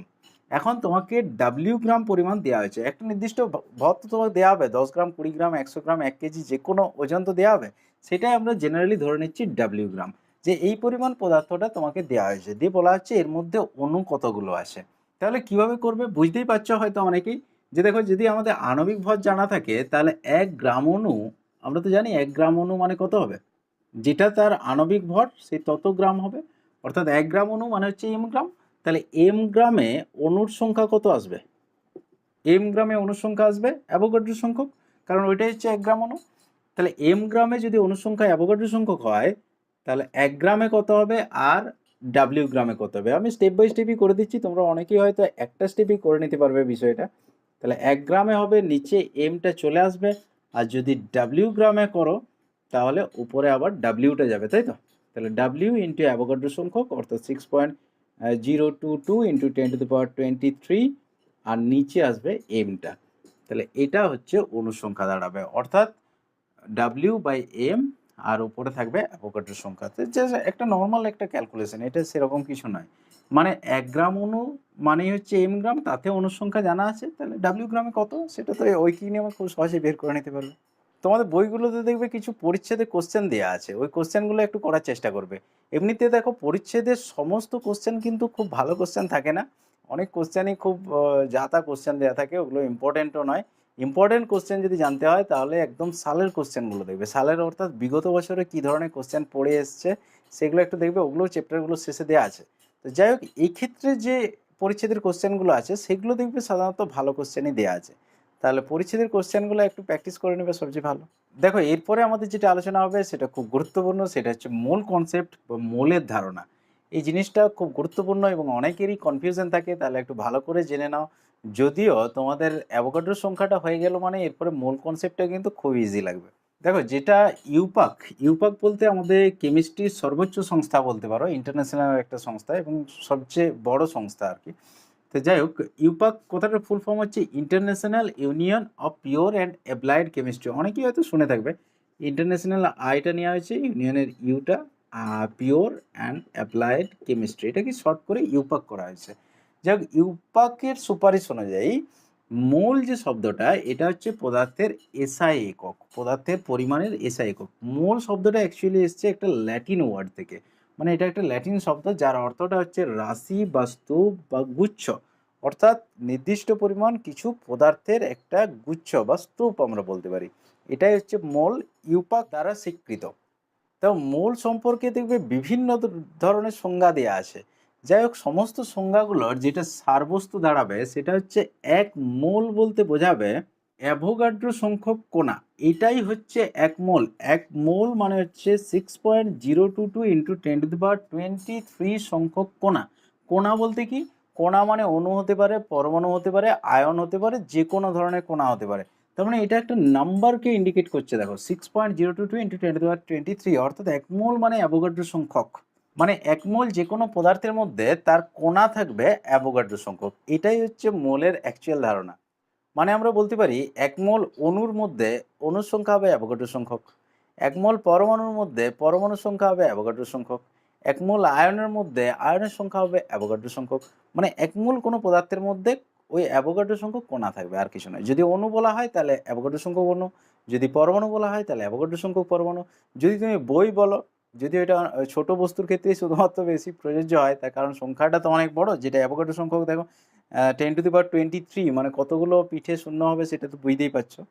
A: এখন তোমাকে ডাব্লিউ গ্রাম পরিমাণ দেওয়া হয়েছে, একটা নির্দিষ্ট ভর তো তোমাকে দেওয়া হবে, 10 গ্রাম 20 গ্রাম 100 গ্রাম 1 কেজি যে কোনো ওজন তো দেওয়া হবে, সেটাই আমরা জেনারেলি ধরে নিচ্ছি ডাব্লিউ গ্রাম, যে এই পরিমাণ পদার্থটা তোমাকে দেওয়া হয়েছে, দিয়ে বলা হচ্ছে এর মধ্যে অণু কতগুলো আছে। তাহলে কিভাবে করবে বুঝতেই পারছো হয়তো অনেকেই, যে দেখো যদি আমাদের আণবিক ভর জানা থাকে তাহলে 1 গ্রাম অণু, আমরা তো জানি 1 গ্রাম অণু মানে কত হবে, যেটা তার আণবিক ভর সেই তত গ্রাম হবে, অর্থাৎ 1 গ্রাম অণু মানে হচ্ছে এম গ্রাম। তাহলে এম গ্রামে অণুর সংখ্যা কত আসবে, এম গ্রামে অণুর সংখ্যা আসবে অ্যাভোগাড্রো সংখ্যক, কারণ ওইটাই হচ্ছে 1 গ্রাম অণু। তাহলে এম গ্রামে যদি অণুর সংখ্যা অ্যাভোগাড্রো সংখ্যক হয় তাহলে 1 গ্রামে কত হবে আর ডাব্লিউ গ্রামে কত হবে। আমি স্টেপ বাই স্টেপই করে দিচ্ছি, তোমরা অনেকেই হয়তো একটা স্টেপই করে নিতে পারবে বিষয়টা। তাহলে 1 গ্রামে হবে নিচে এমটা চলে আসবে, আর যদি ডাব্লিউ গ্রামে করো তাহলে উপরে আবার ডাব্লিউটা যাবে, তাই তো। তাহলে ডাব্লিউ ইন্টু অ্যাভোগাড্রো সংখ্যক অর্থাৎ 6.022 ইন্টু 10^23 আর নিচে আসবে এমটা। তাহলে এটা হচ্ছে অনুসংখ্যা দাঁড়াবে, অর্থাৎ ডাব্লিউ বাই এম আর উপরে থাকবে অ্যাভোগাড্রো সংখ্যা। যে একটা নর্মাল একটা ক্যালকুলেশন, এটা সেরকম কিছু নয়। মানে 1 গ্রাম অণু মানেই হচ্ছে এম গ্রাম, তাতে অণুর সংখ্যা জানা আছে, তাহলে ডাব্লিউ গ্রামে কত সেটা তো ঐকিক নিয়মে খুব সহজে বের করে নিতে পারবে। তোমাদের বইগুলোতে দেখবে কিছু পরিচ্ছেদে কোশ্চেন দেওয়া আছে, ওই কোশ্চেনগুলো একটু করার চেষ্টা করবে। এমনিতে দেখো পরিচ্ছেদের সমস্ত কোশ্চেন কিন্তু খুব ভালো কোশ্চেন থাকে না, অনেক কোশ্চেনই খুব যা তা কোশ্চেন দেওয়া থাকে, ওগুলো ইম্পর্টেন্টও নয়। ইম্পর্টেন্ট কোশ্চেন যদি জানতে হয় তাহলে একদম সালের কোশ্চেনগুলো দেখবে, সালের অর্থাৎ বিগত বছরে কী ধরনের কোশ্চেন পড়ে এসছে সেগুলো একটু দেখবে, ওগুলো চ্যাপ্টারগুলো শেষে দেওয়া আছে। তো যাই হোক এই ক্ষেত্রে যে পরিচ্ছেদের কোশ্চেনগুলো আছে সেগুলো দেখবে সাধারণত ভালো কোশ্চেনই দেওয়া আছে, তাহলে পরিচ্ছেদের কোশ্চেনগুলো একটু প্র্যাকটিস করে নেবে সবচেয়ে ভালো। দেখো এরপরে আমাদের যেটা আলোচনা হবে সেটা খুব গুরুত্বপূর্ণ, সেটা হচ্ছে মূল কনসেপ্ট বা মূলের ধারণা। এই জিনিসটা খুব গুরুত্বপূর্ণ এবং অনেকেরই কনফিউশন থাকে, তাহলে একটু ভালো করে জেনে নাও। যদিও তোমাদের অ্যাভোগাড্রো সংখ্যাটা হয়ে গেল মানে এরপরে মূল কনসেপ্টটা কিন্তু খুব ইজি লাগবে। দেখো যেটা ইউপাক, ইউপাক বলতে আমাদের কেমিস্ট্রির সর্বোচ্চ সংস্থা বলতে পারো, ইন্টারন্যাশনাল একটা সংস্থা এবং সবচেয়ে বড় সংস্থা আর কি। তো যাই হোক ইউপাক কথাটার ফুল ফর্ম হচ্ছে International Union of Pure and Applied Chemistry, অনেকেই হয়তো শুনে থাকবে। ইন্টারন্যাশনাল আইটা নেওয়া হয়েছে, ইউনিয়নের ইউটা, পিওর অ্যান্ড অ্যাপ্লাইড কেমিস্ট্রি, এটাকে শর্ট করে ইউপাক করা হয়েছে। যাই হোক ইউপাকের সুপারিশ অনুযায়ী মোল যে শব্দটা এটা হচ্ছে পদার্থের এসআই একক, পদার্থের পরিমাণের এসআই একক। মোল শব্দটা অ্যাকচুয়ালি এসছে একটা ল্যাটিন ওয়ার্ড থেকে, মানে এটা একটা ল্যাটিন শব্দ যার অর্থটা হচ্ছে রাশি বা স্তূপ বা গুচ্ছ, অর্থাৎ নির্দিষ্ট পরিমাণ কিছু পদার্থের একটা গুচ্ছ বা স্তূপ আমরা বলতে পারি, এটাই হচ্ছে মোল, ইউপাক দ্বারা স্বীকৃত। তো মোল সম্পর্কে দেখবে বিভিন্ন ধরনের সংজ্ঞা দেওয়া আছে। যাই হোক সমস্ত সংজ্ঞাগুলোর যেটা সারবস্তু দাঁড়াবে সেটা হচ্ছে 1 মোল বলতে বোঝাবে অ্যাভোগাড্রো সংখ্যক কণা, এটাই হচ্ছে এক মোল। এক মোল মানে হচ্ছে 6.022 ইন্টু 10⁻23 সংখ্যক কণা। কণা বলতে কি, কণা মানে অণু হতে পারে, পরমাণু হতে পারে, আয়ন হতে পারে, যে কোনো ধরনের কণা হতে পারে। তার মানে এটা একটা নাম্বারকে ইন্ডিকেট করছে। দেখো 6.022 ইন্টু 10⁻23, অর্থাৎ এক মোল মানে অ্যাভোগাড্রো সংখ্যক। মানে এক মোল যে কোনো পদার্থের মধ্যে তার কণা থাকবে অ্যাভোগাড্রো সংখ্যক। এটাই হচ্ছে মোলের অ্যাকচুয়াল ধারণা। মানে আমরা বলতে পারি এক মোল অণুর মধ্যে অণুর সংখ্যা হবে অ্যাভোগাড্রো সংখ্যক, এক মোল পরমাণুর মধ্যে পরমাণুর সংখ্যা হবে অ্যাভোগাড্রো সংখ্যক, এক মোল আয়নের মধ্যে আয়নের সংখ্যা হবে অ্যাভোগাড্রো সংখ্যক। মানে এক মোল কোনো পদার্থের মধ্যে ওই অ্যাভোগাড্রো সংখ্যক কণা থাকবে, আর কিছু নয়। যদি অণু বলা হয় তাহলে অ্যাভোগাড্রো সংখ্যক অণু, যদি পরমাণু বলা হয় তাহলে অ্যাভোগাড্রো সংখ্যক পরমাণু। যদি তুমি বই বলো, যদি এটা ছোট বস্তুর ক্ষেত্রেই শুধুমাত্র বেশি প্রযোজ্য হয়, তার কারণ সংখ্যাটা তো অনেক বড়, যেটা অ্যাভোগাড্রো সংখ্যক। দেখো 10⁻23, মানে কতগুলো পিঠে শূন্য হবে সেটা তো বুঝতেই পারছো।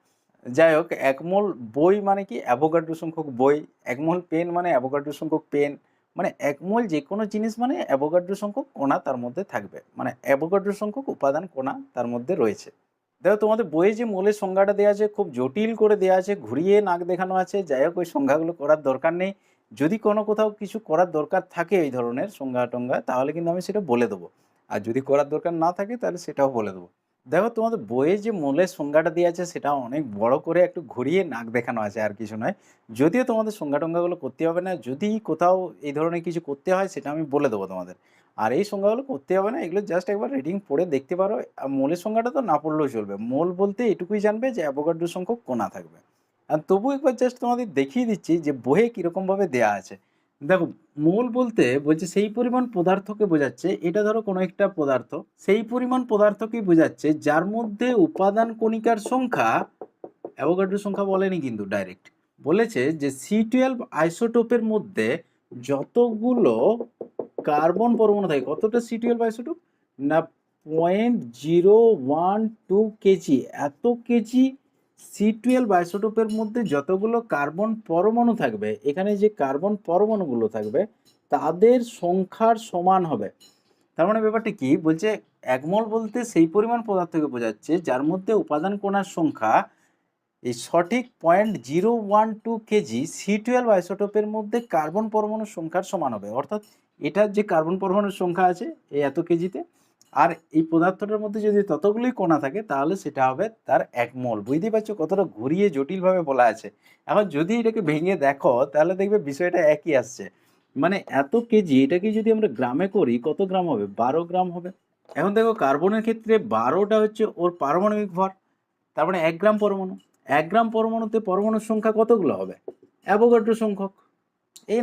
A: যাই হোক, এক মোল বই মানে কি অ্যাভোগাড্রো সংখ্যক বই, এক মোল পেন মানে অ্যাভোগাড্রো সংখ্যক পেন। মানে এক মোল যে কোনো জিনিস মানে অ্যাভোগাড্রো সংখ্যক কণা তার মধ্যে থাকবে, মানে অ্যাভোগাড্রো সংখ্যক উপাদান কণা তার মধ্যে রয়েছে। দেখো তোমাদের বইয়ে যে মোলের সংজ্ঞাটা দেওয়া আছে খুব জটিল করে দেওয়া আছে, ঘুরিয়ে নাক দেখানো আছে। যাই হোক, ওই সংজ্ঞাগুলো করার দরকার নেই। যদি কোনো কোথাও কিছু করার দরকার থাকে এই ধরনের সংজ্ঞা টঙ্গা, তাহলে কিন্তু আমি সেটা বলে দেবো। আর যদি করার দরকার না থাকে তাহলে সেটাও বলে দেবো। দেখো তোমাদের বইয়ে যে মোলের সংজ্ঞাটা দেওয়া আছে সেটা অনেক বড় করে একটু ঘুরিয়ে নাক দেখানো আছে, আর কিছু নয়। যদিও তোমাদের সংজ্ঞা টঙ্গাগুলো করতে হবে না, যদি কোথাও এই ধরনের কিছু করতে হয় সেটা আমি বলে দেবো তোমাদের। আর এই সংজ্ঞাগুলো করতে হবে না, এগুলো জাস্ট একবার রিডিং পড়ে দেখতে পারো। আর মোলের সংজ্ঞাটা তো না পড়লেও চলবে। মোল বলতে এটুকুই জানবে যে অ্যাভোগাড্রো সংখ্যক কণা থাকবে। আর তবু একবার জাস্ট তোমাদের দেখিয়ে দিচ্ছি যে বইয়ে কীরকমভাবে দেওয়া আছে। দেখো, মোল বলতে বলছে সেই পরিমাণ পদার্থকে বোঝাচ্ছে। এটা ধরো কোনো একটা পদার্থ, সেই পরিমাণ পদার্থকেই বোঝাচ্ছে যার মধ্যে উপাদান কণিকার সংখ্যা, অ্যাভোগাড্রো সংখ্যা বলেনি কিন্তু ডাইরেক্ট, বলেছে যে C12 আইসোটোপের মধ্যে যতগুলো কার্বন পরমাণু থাকে। কতটা C12 আইসোটোপ না, 0.012 কেজি। এত কেজি C12 আইসোটোপের মধ্যে যতগুলো কার্বন পরমাণু থাকবে, এখানে যে কার্বন পরমাণুগুলো থাকবে তাদের সংখ্যার সমান হবে। তার মানে ব্যাপারটা কি বলছে, এক মোল বলতে সেই পরিমাণ পদার্থকে বোঝাচ্ছে যার মধ্যে উপাদান কণার সংখ্যা এই সঠিক 0.012 কেজি C12 আইসোটোপের মধ্যে কার্বন পরমাণুর সংখ্যার সমান হবে। অর্থাৎ এটার যে কার্বন পরমাণুর সংখ্যা আছে এই এত কেজিতে, আর এই পদার্থটার মধ্যে যদি ততগুলোই কণা থাকে তাহলে সেটা হবে তার এক মোল। বুঝতেই পারছো কতটা ঘুরিয়ে জটিলভাবে বলা আছে। এখন যদি এটাকে ভেঙে দেখো তাহলে দেখবে বিষয়টা একই আসছে। মানে এত কেজি, এটাকে যদি আমরা গ্রামে করি কত গ্রাম হবে, 12 গ্রাম হবে। এখন দেখো কার্বনের ক্ষেত্রে 12টা হচ্ছে ওর পারমাণবিক ভর, তার মানে 1 গ্রাম পরমাণু। 1 গ্রাম পরমাণুতে পরমাণুর সংখ্যা কতগুলো হবে, অ্যাভোগাড্রো সংখ্যক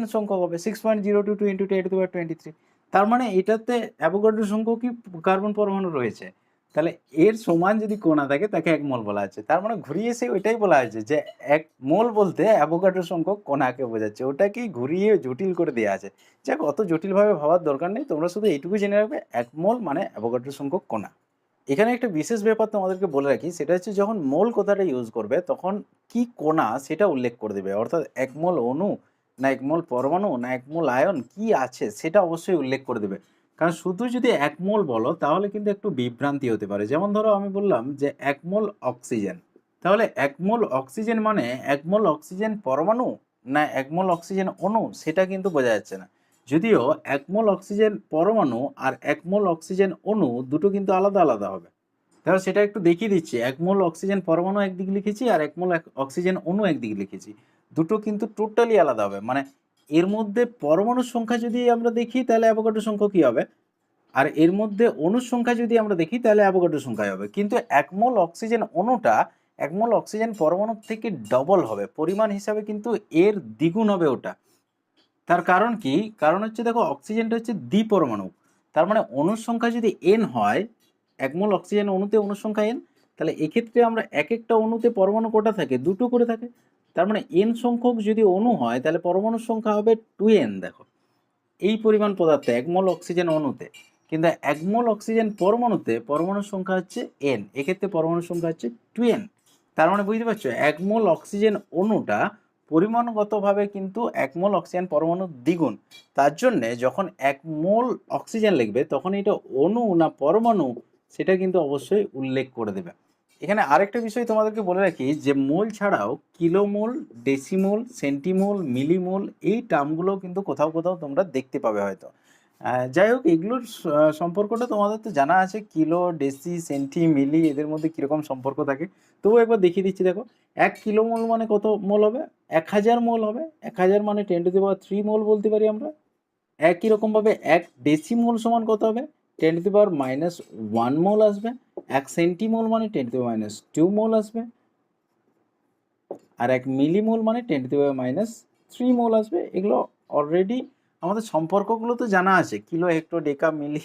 A: n সংখ্যক হবে, 6.022 ইন্টু 10⁻23। তার মানে এটাতে অ্যাভোগাড্রো সংখ্যকই কার্বন পরমাণু রয়েছে। তাহলে এর সমান যদি কণা থাকে তাকে এক মোল বলা আছে। তার মানে ঘুরিয়ে এসে ওইটাই বলা হয়েছে যে এক মোল বলতে অ্যাভোগাড্রো সংখ্যক কণাকে বোঝাচ্ছে, ওটাকেই ঘুরিয়ে জটিল করে দেওয়া আছে। যাক, অত জটিলভাবে ভাবার দরকার নেই, তোমরা শুধু এইটুকু জেনে রাখবে এক মোল মানে অ্যাভোগাড্রো সংখ্যক কণা। এখানে একটা বিশেষ ব্যাপার তোমাদেরকে বলে রাখি, সেটা হচ্ছে যখন মোল কথাটা ইউজ করবে তখন কি কণা সেটা উল্লেখ করে দেবে। অর্থাৎ এক মোল অণু না এক মোল পরমাণু না এক মোল আয়ন কি আছে সেটা অবশ্যই উল্লেখ করে দেবে। কারণ শুধু যদি এক মোল বলো তাহলে কিন্তু একটু বিভ্রান্তি হতে পারে। যেমন ধরো আমি বললাম যে এক মোল অক্সিজেন, তাহলে এক মোল অক্সিজেন মানে এক মোল অক্সিজেন পরমাণু না এক মোল অক্সিজেন অণু সেটা কিন্তু বোঝা যাচ্ছে না। যদিও এক মোল অক্সিজেন পরমাণু আর এক মোল অক্সিজেন অণু দুটো কিন্তু আলাদা আলাদা হবে। তাহলে সেটা একটু দেখিয়ে দিচ্ছি। এক মোল অক্সিজেন পরমাণু একদিকে লিখেছি আর এক মোল অক্সিজেন অণু একদিকে লিখেছি, দুটো কিন্তু টোটালি আলাদা হবে। মানে এর মধ্যে পরমাণুর সংখ্যা যদি আমরা দেখি তাহলে অ্যাভোগাড্রো সংখ্যা কী হবে, আর এর মধ্যে অণুর সংখ্যা যদি আমরা দেখি তাহলে অ্যাভোগাড্রো সংখ্যা হবে। কিন্তু এক মোল অক্সিজেন অণুটা এক মোল অক্সিজেন পরমাণুর থেকে ডবল হবে, পরিমাণ হিসাবে কিন্তু এর দ্বিগুণ হবে ওটা। তার কারণ কি, কারণ হচ্ছে দেখো অক্সিজেনটা হচ্ছে দ্বিপরমাণু। তার মানে অণুর সংখ্যা যদি n হয়, এক মোল অক্সিজেন অণুতে অণুর সংখ্যা n, তাহলে এক্ষেত্রে আমরা এক একটা অণুতে পরমাণু কটা থাকে, দুটো করে থাকে। তার মানে n সংখ্যক যদি অণু হয় তাহলে পরমাণুর সংখ্যা হবে 2n। দেখো এই পরিমাণ পদার্থ এক মোল অক্সিজেন অণুতে, কিন্তু এক মোল অক্সিজেন পরমাণুতে পরমাণুর সংখ্যা হচ্ছে n, এক্ষেত্রে পরমাণুর সংখ্যা হচ্ছে 2n। তার মানে বুঝতে পারছো এক মোল অক্সিজেন অণুটা পরিমাণগতভাবে কিন্তু এক মোল অক্সিজেন পরমাণুর দ্বিগুণ। তার জন্যে যখন এক মোল অক্সিজেন লিখবে তখন এটা অণু না পরমাণু সেটা কিন্তু অবশ্যই উল্লেখ করে দেবে। এখানে আরেকটা বিষয় তোমাদেরকে বলে রাখি যে মোল ছাড়াও কিলোমোল, ডেসিমোল, সেন্টিমোল, মিলিমোল এই টার্মগুলোও কিন্তু কোথাও কোথাও তোমরা দেখতে পাবে হয়তো। যাই হোক, এগুলোর সম্পর্কটা তোমাদের তো জানা আছে, কিলো, ডেসি, সেন্টি, মিলি এদের মধ্যে কীরকম সম্পর্ক থাকে। তবুও একবার দেখিয়ে দিচ্ছি, দেখো 1 কিলোমোল মানে কত মোল হবে? 1000 মোল হবে। 1000 মানে 10⁻³ মোল বলতে পারি আমরা। একই রকমভাবে 1 ডেসিমোল সমান কত হবে? 10⁻⁻1 মোল আসবে। 1 সেন্টিমোল মানে 10⁻² মোল আসবে। আর 1 মিলিমোল মানে 10⁻³ মোল আসবে। এগুলো অলরেডি আমাদের সম্পর্কগুলো তো জানা আছে, কিলো, হেক্টো, ডেকা, মিলি,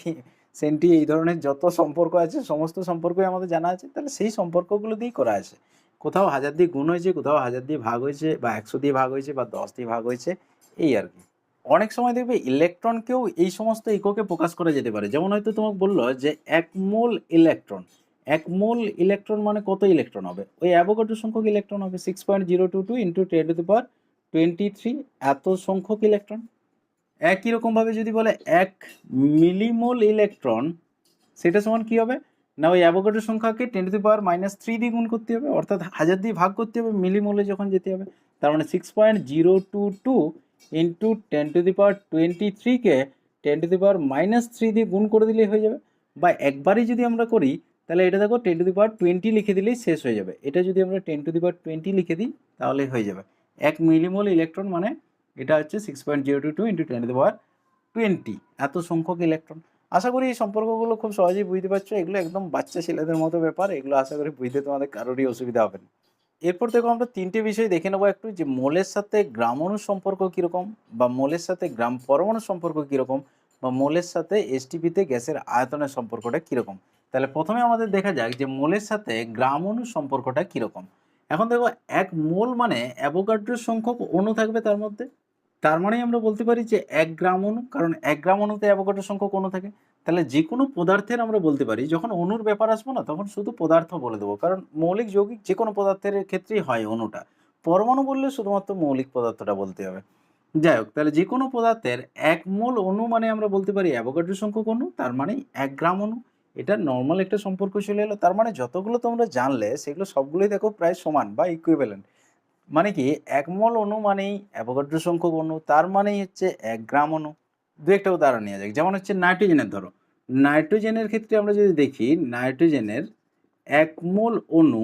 A: সেন্টি এই ধরনের যত সম্পর্ক আছে সমস্ত সম্পর্কই আমাদের জানা আছে। তাহলে সেই সম্পর্কগুলো দিয়েই করা আছে। কোথাও 1000 দিয়ে গুণ হয়েছে, কোথাও 1000 দিয়ে ভাগ হয়েছে, বা 100 দিয়ে ভাগ হয়েছে, বা 10 দিয়ে ভাগ হয়েছে, এই আর কি। অনেক সময় দেখবে ইলেকট্রনকেও এই সমস্ত এককে প্রকাশ করা যেতে পারে। যেমন হয়তো তোমাকে বললো যে 1 মোল ইলেকট্রন, 1 মোল ইলেকট্রন মানে কত ইলেকট্রন হবে? ওই অ্যাভোগাড্রো সংখ্যক ইলেকট্রন হবে, 6.022 ইন্টু 10⁻23 এত সংখ্যক ইলেকট্রন। একই রকমভাবে যদি বলে 1 মিলিমোল ইলেকট্রন, সেটা সমান কী হবে? না ওই অ্যাভোগাড্রো সংখ্যাকে 10⁻³ দিয়ে গুণ করতে হবে, অর্থাৎ 1000 দিয়ে ভাগ করতে হবে মিলিমোলে যখন যেতে হবে। তার মানে 6.022 ইন্টু 10⁻23কে 10⁻³ দিয়ে গুণ করে দিলেই হয়ে যাবে। বা একবারই যদি আমরা করি তাহলে এটা দেখো 10⁻20 লিখে দিলেই শেষ হয়ে যাবে। এটা যদি আমরা 10⁻20 লিখে দিই তাহলে হয়ে যাবে 1 মিলিমোল ইলেকট্রন মানে এটা হচ্ছে 6.022 ইন্টু 10⁻20 এত সংখ্যক ইলেকট্রন। আশা করি এই সম্পর্কগুলো খুব সহজেই বুঝতে পারছো। এগুলো একদম বাচ্চা ছেলেদের মতো ব্যাপার, এগুলো আশা করি বুঝতে তোমাদের কারোরই অসুবিধা হবে না। এরপর দেখো আমরা 3টে বিষয় দেখে নেবো একটু, যে মোলের সাথে গ্রাম অণুর সম্পর্ক কীরকম, বা মোলের সাথে গ্রাম পরমাণুর সম্পর্ক কীরকম, বা মোলের সাথে এসটিপিতে গ্যাসের আয়তনের সম্পর্কটা কীরকম। তাহলে প্রথমে আমাদের দেখা যাক যে মোলের সাথে গ্রাম অণুর সম্পর্কটা কীরকম। এখন দেখো 1 মোল মানে অ্যাভোগাড্রো সংখ্যক অণু থাকবে তার মধ্যে। তার মানেই আমরা বলতে পারি যে 1 গ্রাম অণু, কারণ 1 গ্রাম অণুতে অ্যাভোগাড্রো সংখ্যক অণু থাকে। তাহলে যে কোনো পদার্থের আমরা বলতে পারি, যখন অণুর ব্যাপার আসবো না তখন শুধু পদার্থ বলে দেবো, কারণ মৌলিক যৌগিক যে কোনো পদার্থের ক্ষেত্রেই হয় অণুটা। পরমাণু বললে শুধুমাত্র মৌলিক পদার্থটা বলতে হবে। যাই হোক, তাহলে যে কোনো পদার্থের 1 মোল অণু মানে আমরা বলতে পারি অ্যাভোগাড্রো সংখ্যক অণু, তার মানে 1 গ্রাম অণু। এটা নর্মাল একটা সম্পর্ক চলে এলো। তার মানে যতগুলো তোমরা জানলে সেগুলো সবগুলোই দেখো প্রায় সমান বা ইকুইভ্যালেন্ট। মানে কি 1 মোল অণু মানেই অ্যাভোগাড্রো সংখ্যক অণু, তার মানেই হচ্ছে 1 গ্রাম অণু। দু একটা উদাহরণ নেওয়া যাক, যেমন হচ্ছে নাইট্রোজেনের। ধরো নাইট্রোজেনের ক্ষেত্রে আমরা যদি দেখি, নাইট্রোজেনের 1 মোল অণু,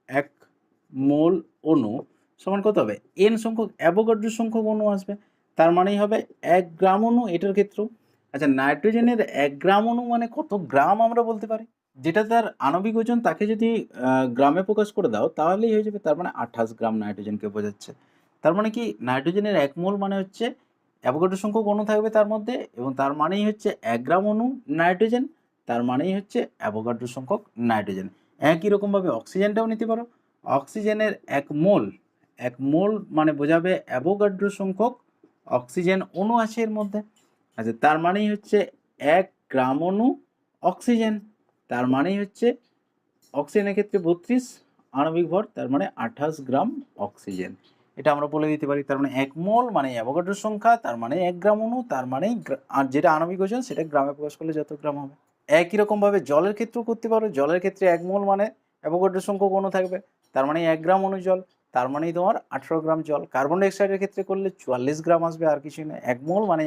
A: 1 মোল অণু সমান কত হবে? n সংখ্যক অ্যাভোগাড্রো সংখ্যক অণু আসবে, তার মানেই হবে 1 গ্রাম অণু এটার ক্ষেত্রেও। আচ্ছা, নাইট্রোজেনের 1 গ্রাম অণু মানে কত গ্রাম আমরা বলতে পারি? যেটা তার আণবিক ওজন তাকে যদি গ্রামে প্রকাশ করে দাও তাহলেই হয়ে যাবে। তার মানে 28 গ্রাম নাইট্রোজেনকে বোঝাচ্ছে। তার মানে কি নাইট্রোজেনের 1 মোল মানে হচ্ছে অ্যাভোগাড্রো সংখ্যক অণু থাকবে তার মধ্যে, এবং তার মানেই হচ্ছে 1 গ্রাম অণু নাইট্রোজেন, তার মানেই হচ্ছে অ্যাভোগাড্রো সংখ্যক নাইট্রোজেন। একই রকমভাবে অক্সিজেনটাও নিতে পারো। অক্সিজেনের 1 মোল, 1 মোল মানে বোঝাবে অ্যাভোগাড্রো সংখ্যক অক্সিজেন অণু আছে এর মধ্যে। আচ্ছা, তার মানেই হচ্ছে 1 গ্রাম অণু অক্সিজেন, তার মানেই হচ্ছে অক্সিজেনের ক্ষেত্রে 32 আণবিক ভর, তার মানে 28 গ্রাম অক্সিজেন। এটা আমরা বলে দিতে পারি। তার মানে 1 মোল মানে অ্যাভোগাড্রো সংখ্যা, তার মানে 1 গ্রাম অণু, তার মানেই আর যেটা আণবিক ওজন সেটা গ্রামে প্রকাশ করলে যত গ্রাম হবে। একই রকমভাবে জলের ক্ষেত্রেও করতে পারো। জলের ক্ষেত্রে 1 মোল মানে অ্যাভোগাড্রো সংখ্যক অণু থাকবে, তার মানে 1 গ্রাম অণু জল, তার মানেই তোমার 18 গ্রাম জল। কার্বন ডাইঅক্সাইডের ক্ষেত্রে করলে 44 গ্রাম আসবে, আর কিছুই না। 1 মোল মানে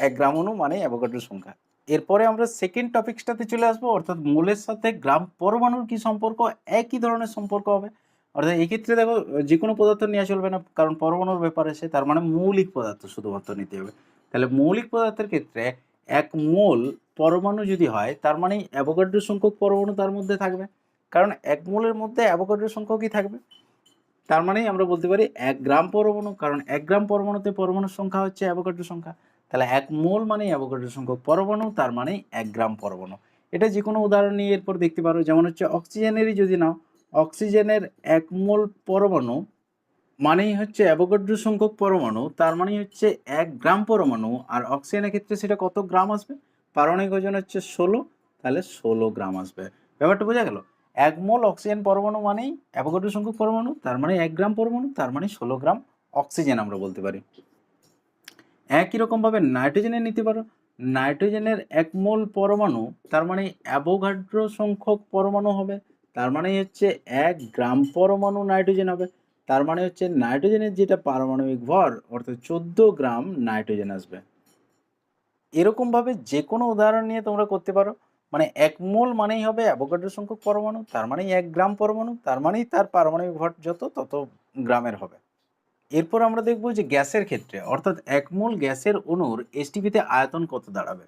A: 1 গ্রাম অণু মানে অ্যাভোগাড্রো সংখ্যা। এরপরে আমরা সেকেন্ড টপিকসটাতে চলে আসবো, অর্থাৎ মোলের সাথে গ্রাম পরমাণুর কি সম্পর্ক। একই ধরনের সম্পর্ক হবে। অর্থাৎ এই ক্ষেত্রে দেখো যে কোনো পদার্থ নেওয়া চলবে না, কারণ পরমাণুর ব্যাপার আছে। তার মানে মৌলিক পদার্থ শুধুমাত্র নিতে হবে। তাহলে মৌলিক পদার্থের ক্ষেত্রে 1 মোল পরমাণু যদি হয় তার মানে অ্যাভোগাড্রো সংখ্যক পরমাণু তার মধ্যে থাকবে, কারণ 1 মোলের মধ্যে অ্যাভোগাড্রো সংখ্যকই থাকবে। তার মানেই আমরা বলতে পারি 1 গ্রাম পরমাণু, কারণ 1 গ্রাম পরমাণুতে পরমাণুর সংখ্যা হচ্ছে অ্যাভোগাড্রো সংখ্যা। তাহলে 1 মোল মানেই অ্যাভোগাড্রো সংখ্যক পরমাণু, তার মানেই 1 গ্রাম পরমাণু। এটা যে কোনো উদাহরণ নিয়ে এরপর দেখতে পারো। যেমন হচ্ছে অক্সিজেনেরই যদি নাও, অক্সিজেনের 1 মোল পরমাণু মানেই হচ্ছে অ্যাভোগাড্রো সংখ্যক পরমাণু, তার মানেই হচ্ছে 1 গ্রাম পরমাণু। আর অক্সিজেনের ক্ষেত্রে সেটা কত গ্রাম আসবে? পারমাণবিক ওজন হচ্ছে 16, তাহলে 16 গ্রাম আসবে। ব্যাপারটা বোঝা গেল? 1 মোল অক্সিজেন পরমাণু মানেই অ্যাভোগাড্রো সংখ্যক পরমাণু, তার মানে 1 গ্রাম পরমাণু, তার মানে 16 গ্রাম অক্সিজেন আমরা বলতে পারি। একই রকমভাবে নাইট্রোজেনের নিতে পারো। নাইট্রোজেনের 1 মোল পরমাণু, তার মানে অ্যাভোগাড্রো সংখ্যক পরমাণু হবে, তার মানে হচ্ছে 1 গ্রাম পরমাণু নাইট্রোজেন হবে। তার মানে হচ্ছে নাইট্রোজেনের যেটা পারমাণবিক ভর অর্থাৎ 14 গ্রাম নাইট্রোজেন আসবে। এরকমভাবে যে কোনো উদাহরণ নিয়ে তোমরা করতে পারো। মানে 1 মোল মানেই হবে অ্যাভোগাড্রো সংখ্যক পরমাণু, তার মানেই 1 গ্রাম পরমাণু, তার মানেই তার পারমাণবিক ভর তত গ্রামের হবে। এরপর আমরা দেখব যে গ্যাসের ক্ষেত্রে অর্থাৎ 1 মোল গ্যাসের অণুর এসটিপিতে আয়তন কত দাঁড়াবে।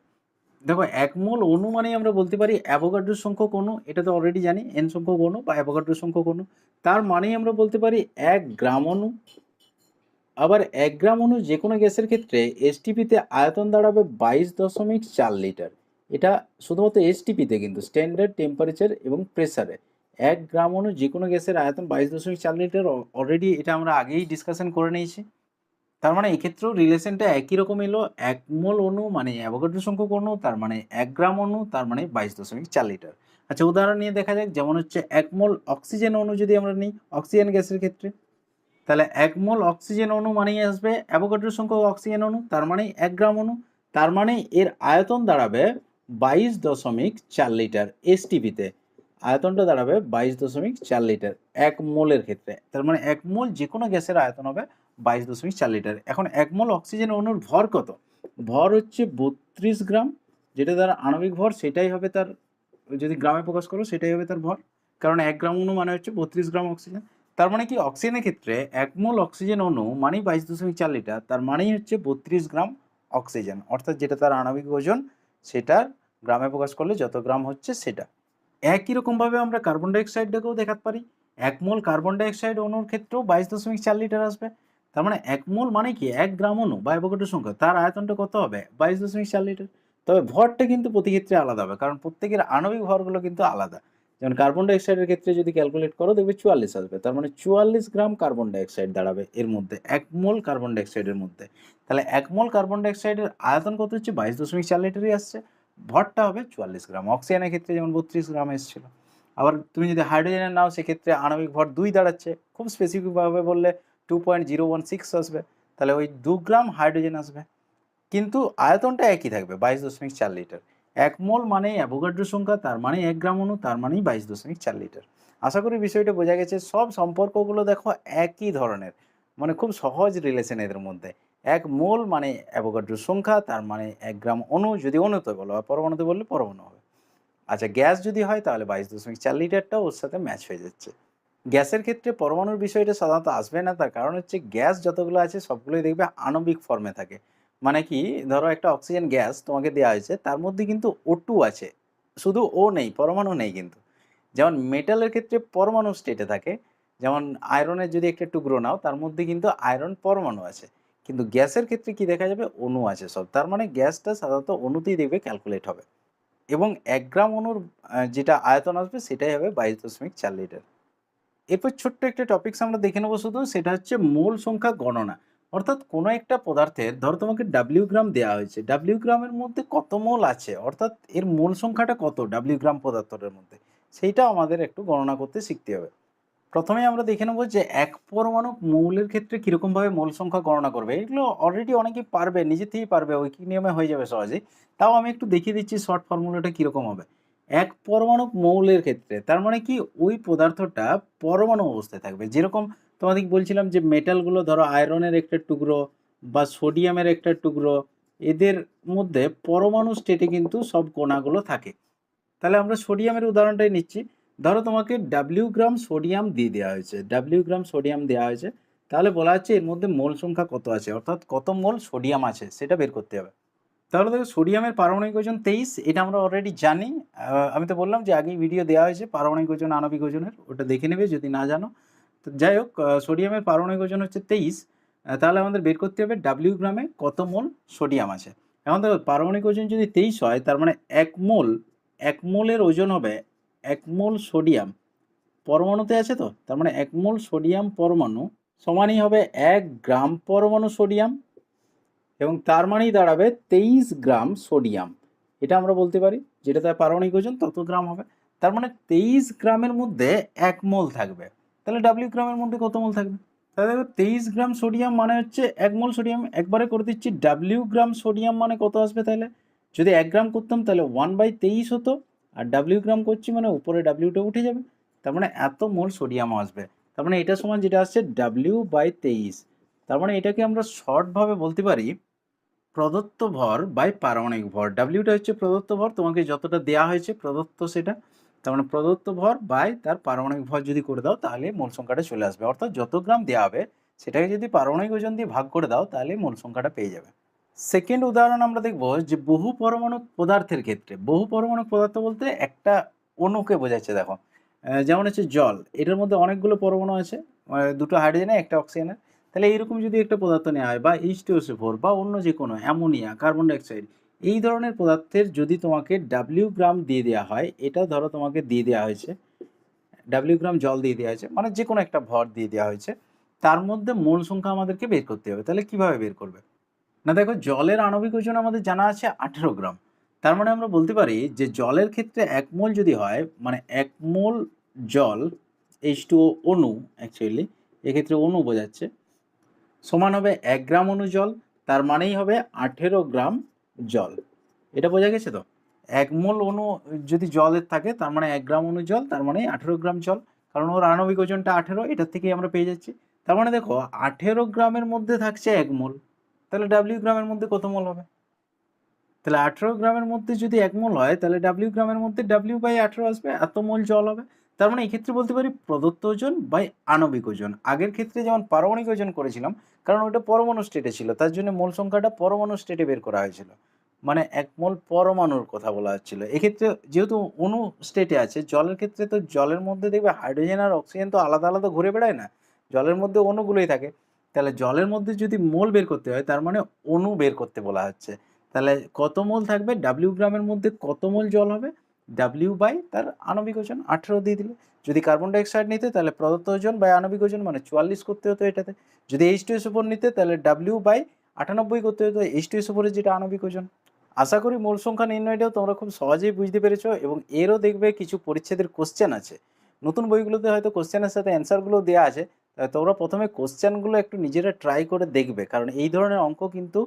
A: দেখো 1 মোল অণু মানেই আমরা বলতে পারি অ্যাভোগাড্রো সংখ্যক অণু, এটা তো অলরেডি জানি n সংখ্যক অণু বা অ্যাভোগাড্রো সংখ্যক অণু। তার মানেই আমরা বলতে পারি 1 গ্রাম অণু। আবার 1 গ্রাম অণু যে কোনো গ্যাসের ক্ষেত্রে এসটিপিতে আয়তন দাঁড়াবে 22.4 লিটার। এটা শুধুমাত্র এসটিপিতে, কিন্তু স্ট্যান্ডার্ড টেম্পারেচার এবং প্রেসারে 1 গ্রাম অণু যে কোনো গ্যাসের আয়তন 22.4 লিটার। অলরেডি এটা আমরা আগেই ডিসকাশন করে নিয়েছি। তার মানে এক্ষেত্রেও রিলেশনটা একই রকম এলো। 1 মোল অণু মানে অ্যাভোগাড্রো সংখ্যক অণু, তার মানে 1 গ্রাম অণু, তার মানে 22.4 লিটার। আচ্ছা উদাহরণ নিয়ে দেখা যাক, যেমন হচ্ছে 1 মোল অক্সিজেন অণু যদি আমরা নিই অক্সিজেন গ্যাসের ক্ষেত্রে, তাহলে 1 মোল অক্সিজেন অণু মানেই আসবে অ্যাভোগাড্রো সংখ্যক অক্সিজেন অণু, তার মানে 1 গ্রাম অণু। তার মানে এর আয়তন দাঁড়াবে 22.4 লিটার এসটিপিতে। আয়তনটা দাঁড়াবে 22.4 লিটার 1 মোলের ক্ষেত্রে। তার মানে 1 মোল যে কোনো গ্যাসের আয়তন হবে 22.4 লিটার। এখন 1 মোল অক্সিজেন অণুর ভর কত? ভর হচ্ছে 32 গ্রাম, যেটা তার আণবিক ভর সেটাই হবে তার, যদি গ্রামে প্রকাশ করো সেটাই হবে তার ভর, কারণ 1 গ্রাম অণু মানে হচ্ছে 32 গ্রাম অক্সিজেন। তার মানে কি অক্সিজেনের ক্ষেত্রে 1 মোল অক্সিজেন অণু মানেই 22.4 লিটার, তার মানেই হচ্ছে 32 গ্রাম অক্সিজেন, অর্থাৎ যেটা তার আণবিক ওজন সেটার গ্রামে প্রকাশ করলে যত গ্রাম হচ্ছে সেটা। একই রকমভাবে আমরা কার্বন ডাইঅক্সাইডটাকেও দেখাতে পারি। 1 মোল কার্বন ডাইঅক্সাইড অণুর ক্ষেত্রেও 22.4 লিটার আসবে। তার মানে 1 মোল মানে কি 1 গ্রাম অণু বা অ্যাভোগাড্রো সংখ্যা, তার আয়তনটা কত হবে? 22.4 লিটার। তবে ভরটা কিন্তু প্রতি ক্ষেত্রে আলাদা হবে, কারণ প্রত্যেকের আণবিক ভরগুলো কিন্তু আলাদা। যেমন কার্বন ডাইঅক্সাইডের ক্ষেত্রে যদি ক্যালকুলেট করো দেখবে 44 আসবে, তার মানে 44 গ্রাম কার্বন ডাইঅক্সাইড দাঁড়াবে এর মধ্যে 1 মোল কার্বন ডাইঅক্সাইডের মধ্যে। তাহলে 1 মোল কার্বন ডাইঅক্সাইডের আয়তন কত হচ্ছে? 22.4 লিটারই আসছে। ভরটা হবে 44 গ্রাম। অক্সিজেনের ক্ষেত্রে যেমন 32 গ্রাম এসেছিল। আবার তুমি যদি হাইড্রোজেনের নাও সেক্ষেত্রে আণবিক ভর 2 দাঁড়াচ্ছে, খুব স্পেসিফিকভাবে বললে 2.016 আসবে, তাহলে ওই 2 গ্রাম হাইড্রোজেন আসবে। কিন্তু আয়তনটা একই থাকবে 22.4 লিটার। 1 মোল মানেই অ্যাভোগাড্রো সংখ্যা, তার মানে 1 গ্রাম অণু, তার মানেই 22.4 লিটার। আশা করি বিষয়টা বোঝা গেছে। সব সম্পর্কগুলো দেখো একই ধরনের, মানে খুব সহজ রিলেশন এদের মধ্যে। 1 মোল মানে অ্যাভোগাড্রো সংখ্যা, তার মানে 1 গ্রাম অণু, যদি অণুতে বলো, আর পরমাণুতে বললে পরমাণু হবে। আচ্ছা গ্যাস যদি হয় তাহলে 22.4 লিটারটাও ওর সাথে ম্যাচ হয়ে যাচ্ছে। গ্যাসের ক্ষেত্রে পরমাণুর বিষয়টা সাধারণত আসবে না, তার কারণ হচ্ছে গ্যাস যতগুলো আছে সবগুলোই দেখবে আণবিক ফর্মে থাকে। মানে কি, ধরো একটা অক্সিজেন গ্যাস তোমাকে দেওয়া হয়েছে, তার মধ্যে কিন্তু O2 আছে, শুধু ও নেই, পরমাণু নেই কিন্তু। যেমন মেটালের ক্ষেত্রে পরমাণু স্টেটে থাকে, যেমন আয়রনের যদি একটা টুকরো নাও তার মধ্যে কিন্তু আয়রন পরমাণু আছে, কিন্তু গ্যাসের ক্ষেত্রে কি দেখা যাবে? অণু আছে সব। তার মানে গ্যাসটা সাধারণত অণুতেই দেখবে ক্যালকুলেট হবে, এবং 1 গ্রাম অণুর যেটা আয়তন আসবে সেটাই হবে 22.4 লিটার। এরপর ছোট্ট একটা টপিকস আমরা দেখে নেবো শুধু, সেটা হচ্ছে মোল সংখ্যা গণনা। অর্থাৎ কোনো একটা পদার্থের, ধরো তোমাকে ডাব্লিউ গ্রাম দেওয়া হয়েছে, ডাব্লিউ গ্রামের মধ্যে কত মোল আছে, অর্থাৎ এর মোল সংখ্যাটা কত ডাব্লিউ গ্রাম পদার্থটার মধ্যে, সেইটা আমাদের একটু গণনা করতে শিখতে হবে। প্রথমে আমরা দেখে নেবো যে এক পরমাণু মৌলের ক্ষেত্রে কীরকমভাবে মোল সংখ্যা গণনা করবে। এগুলো অলরেডি অনেকেই পারবে, নিজে থেকেই পারবে, ঐকিক নিয়মে হয়ে যাবে সহজেই। তাও আমি একটু দেখিয়ে দিচ্ছি শর্ট ফর্মুলাটা কীরকম হবে। এক পরমাণু মৌলের ক্ষেত্রে তার মানে কি, ওই পদার্থটা পরমাণু অবস্থায় থাকবে। যেরকম তোমাদের বলছিলাম যে মেটালগুলো, ধরো আয়রনের একটা টুকরো বা সোডিয়ামের একটা টুকরো, এদের মধ্যে পরমাণু স্টেটে কিন্তু সব কণাগুলো থাকে। তাহলে আমরা সোডিয়ামের উদাহরণটাই নিচ্ছি। ধরো তোমাকে ডাব্লিউ গ্রাম সোডিয়াম দিয়ে দেওয়া হয়েছে, ডাব্লিউ গ্রাম সোডিয়াম দেওয়া হয়েছে, তাহলে বলা হচ্ছে এর মধ্যে মোল সংখ্যা কত আছে, অর্থাৎ কত মোল সোডিয়াম আছে সেটা বের করতে হবে। তাহলে দেখো সোডিয়ামের পারমাণবিক ওজন 23, এটা আমরা অলরেডি জানি। আমি তো বললাম যে আগেই ভিডিও দেওয়া হয়েছে পারমাণবিক ওজন আণবিক ওজনের, ওটা দেখে নেবে যদি না জানো। তো যাই হোক, সোডিয়ামের পারমাণবিক ওজন হচ্ছে 23। তাহলে আমাদের বের করতে হবে ডাব্লিউ গ্রামে কত মোল সোডিয়াম আছে। এখন দেখো পারমাণবিক ওজন যদি 23 হয়, তার মানে 1 মোলের ওজন হবে 1 মোল সোডিয়াম পরমাণুতে আছে, তো তার মানে 1 মোল সোডিয়াম পরমাণু সমানই হবে 1 গ্রাম পরমাণু সোডিয়াম, এবং তার মানেই দাঁড়াবে 23 গ্রাম সোডিয়াম। এটা আমরা বলতে পারি, যেটা তার পারমাণবিক ওজন তত গ্রাম হবে। তার মানে 23 গ্রামের মধ্যে 1 মোল থাকবে। তাহলে ডাব্লিউ গ্রামের মধ্যে কত মোল থাকবে? তাহলে দেখো 23 গ্রাম সোডিয়াম মানে হচ্ছে 1 মোল সোডিয়াম। একবারে করে দিচ্ছি, ডাব্লিউ গ্রাম সোডিয়াম মানে কত আসবে তাহলে? যদি 1 গ্রাম করতাম তাহলে 1/23 হতো, আর ডাব্লিউ গ্রাম করছি মানে উপরে ডাব্লিউটা উঠে যাবে, তার মানে এত মোল সোডিয়াম আসবে। তার মানে এটা সমান যেটা আসছে W/23। তার মানে এটাকে আমরা শর্টভাবে বলতে পারি প্রদত্ত ভর বাই পারমাণবিক ভর। ডাব্লিউটা হচ্ছে প্রদত্ত ভর, তোমাকে যতটা দেয়া হয়েছে প্রদত্ত সেটা। তার মানে প্রদত্ত ভর বাই তার পারমাণবিক ভর যদি করে দাও তাহলে মোল সংখ্যাটা চলে আসবে। অর্থাৎ যত গ্রাম দেওয়া হবে সেটাকে যদি পারমাণবিক ওজন দিয়ে ভাগ করে দাও তাহলে মোল সংখ্যাটা পেয়ে যাবে। সেকেন্ড উদাহরণ আমরা দেখব যে বহু পরমাণু পদার্থের ক্ষেত্রে। বহু পরমাণু পদার্থ বলতে একটা অণুকে বোঝাচ্ছে। দেখো যেমন হচ্ছে জল, এটার মধ্যে অনেকগুলো পরমাণু আছে, দুটো হাইড্রোজেনের একটা অক্সিজেনের। তাহলে এইরকম যদি একটা পদার্থ নেওয়া হয় বা H2SO4 বা অন্য যে কোনো অ্যামোনিয়া, কার্বন ডাইঅক্সাইড, এই ধরনের পদার্থের যদি তোমাকে W গ্রাম দিয়ে দেওয়া হয়, এটা ধরো তোমাকে দিয়ে দেওয়া হয়েছে W গ্রাম জল দিয়ে দেওয়া হয়েছে, মানে যে কোনো একটা ভর দিয়ে দেওয়া হয়েছে, তার মধ্যে মোল সংখ্যা আমাদেরকে বের করতে হবে। তাহলে কিভাবে বের করবে? না দেখো, জলের আণবিক ওজন আমাদের জানা আছে 18 গ্রাম। তার মানে আমরা বলতে পারি যে জলের ক্ষেত্রে 1 মোল যদি হয়, মানে 1 মোল জল, H2O অণু, অ্যাকচুয়ালি এক্ষেত্রে অণু বোঝাচ্ছে, সমান হবে 1 গ্রাম অণু জল। তার মানেই হবে 18 গ্রাম জল। এটা বোঝা গেছে তো? 1 মোল অণু যদি জলের থাকে তার মানে 1 গ্রাম অণু জল, তার মানে 18 গ্রাম জল, কারণ ওর আণবিক ওজনটা 18, এটার থেকেই আমরা পেয়ে যাচ্ছি। তার মানে দেখো 18 গ্রামের মধ্যে থাকছে 1 মোল, তাহলে W গ্রামের মধ্যে কত মোল হবে? তাহলে 18 গ্রামের মধ্যে যদি 1 মোল হয় তাহলে W গ্রামের মধ্যে W/18 আসবে, এত মোল জল হবে। তার মানে এই ক্ষেত্রে বলতে পারি প্রদত্ত ওজন বাই আণবিক ওজন। আগের ক্ষেত্রে যেমন পারমাণবিক ওজন করেছিলাম, কারণ ওটা পরমাণু স্টেটে ছিল, তার জন্য মোল সংখ্যাটা পরমাণু স্টেটে বের করা হয়েছিল, মানে 1 মোল পরমাণুর কথা বলা হচ্ছিল। এক্ষেত্রে যেহেতু অণু স্টেটে আছে, জলের ক্ষেত্রে তো জলের মধ্যে দেখবে হাইড্রোজেন আর অক্সিজেন তো আলাদা আলাদা ঘুরে বেড়ায় না, জলের মধ্যে অণুগুলোই থাকে। তাহলে জলের মধ্যে যদি মোল বের করতে হয় তার মানে অণু বের করতে বলা হচ্ছে। তাহলে কত মোল থাকবে? W গ্রামের মধ্যে কত মোল জল হবে? W বাই তার আণবিক ওজন 18 দিয়ে দিলে। যদি কার্বন ডাইঅক্সাইড নিতে তাহলে প্রদত্ত ওজন বাই আণবিক ওজন মানে 44 করতে হতো এটাতে। যদি H2SO4 নিতে তাহলে W/98 করতে হতো H2SO4 এর যেটা আণবিক ওজন। আশা করি মূল সংখ্যা নির্ণয়টাও তোমরা খুব সহজেই বুঝতে পেরেছো, এবং এরও দেখবে কিছু পরিচ্ছেদের কোশ্চেন আছে। নতুন বইগুলোতে হয়তো কোশ্চেনের সাথে অ্যান্সারগুলো দেওয়া আছে, তোমরা প্রথমে কোশ্চেনগুলো একটু নিজেরা ট্রাই করে দেখবে, কারণ এই ধরনের অঙ্ক কিন্তু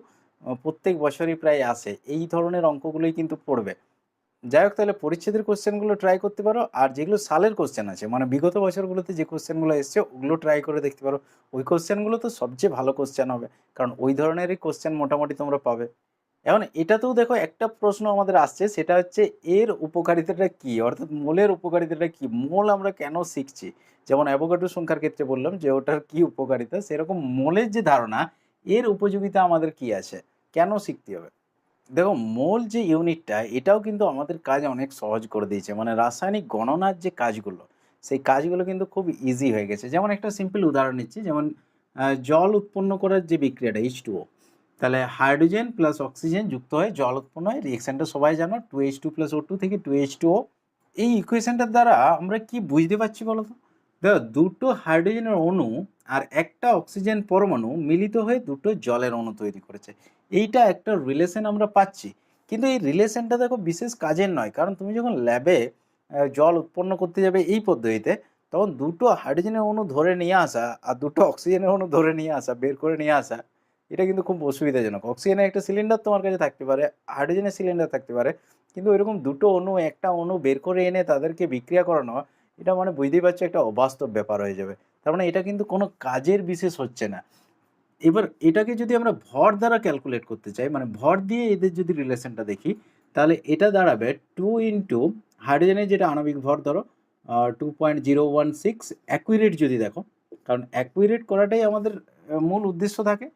A: প্রত্যেক বছরই প্রায় আসে, এই ধরনের অঙ্কগুলোই কিন্তু পড়বে। যাই হোক, তাহলে পরিচ্ছেদের কোশ্চেনগুলো ট্রাই করতে পারো, আর যেগুলো সালের কোশ্চেন আছে মানে বিগত বছরগুলোতে যে কোশ্চেনগুলো এসছে ওগুলো ট্রাই করে দেখতে পারো। ওই কোশ্চেনগুলো তো সবচেয়ে ভালো কোশ্চেন হবে, কারণ ওই ধরনেরই কোশ্চেন মোটামুটি তোমরা পাবে। এখন এটাতেও দেখো একটা প্রশ্ন আমাদের আসছে, সেটা হচ্ছে এর উপকারিতাটা কি, অর্থাৎ মোলের উপকারিতাটা কি, মোল আমরা কেন শিখছি। যেমন অ্যাভোগাড্রো সংখ্যার ক্ষেত্রে বললাম যে ওটার কি উপকারিতা, সেরকম মোলের যে ধারণা, এর উপযোগিতা আমাদের কি আছে, কেন শিখতে হবে। দেখো, মোল যে ইউনিটটা, এটাও কিন্তু আমাদের কাজ অনেক সহজ করে দিয়েছে, মানে রাসায়নিক গণনার যে কাজগুলো, সেই কাজগুলো কিন্তু খুব ইজি হয়ে গেছে। যেমন একটা সিম্পল উদাহরণ নিচ্ছি, যেমন জল উৎপন্ন করার যে বিক্রিয়াটা H2O, তাহলে হাইড্রোজেন প্লাস অক্সিজেন যুক্ত হয়ে জল উৎপন্ন হয়। রিয়েকশনটা সবাই জানো, 2H2 + O2 থেকে 2H2O। এই ইকুয়েশনটার দ্বারা আমরা কি বুঝতে পারছি বলো তো? দেখো, দুটো হাইড্রোজেনের অণু আর একটা অক্সিজেন পরমাণু মিলিত হয়ে দুটো জলের অণু তৈরি করেছে, এইটা একটা রিলেশন আমরা পাচ্ছি। কিন্তু এই রিলেশনটা দেখো বিশেষ কাজের নয়, কারণ তুমি যখন ল্যাবে জল উৎপন্ন করতে যাবে এই পদ্ধতিতে, তখন দুটো হাইড্রোজেনের অণু ধরে নিয়ে আসা আর দুটো অক্সিজেনের অণু ধরে নিয়ে আসা, বের করে নিয়ে আসা, এটা কিন্তু খুব অসুবিধাজনক। অক্সিজেনের একটা সিলিন্ডার তোমার কাছে থাকতে পারে, হাইড্রোজেনের সিলিন্ডার থাকতে পারে, কিন্তু এরকম দুটো অণু, একটা অণু বের করে এনে তাদেরকে বিক্রিয়া করানো, এটা মানে বুঝতেই পারছো একটা অবাস্তব ব্যাপার হয়ে যাবে। তার মানে এটা কিন্তু কোনো কাজের বিশেষ হচ্ছে না। এবার এটাকে যদি আমরা ভর দ্বারা ক্যালকুলেট করতে চাই, মানে ভর দিয়ে এদের যদি রিলেশনটা দেখি, তাহলে এটা দাঁড়াবে 2 ইন্টু হাইড্রোজেনের যেটা আণবিক ভর ধরো 2.016, অ্যাকুরেট যদি দেখো, কারণ অ্যাকুরেট করাটাই আমাদের মূল উদ্দেশ্য থাকে।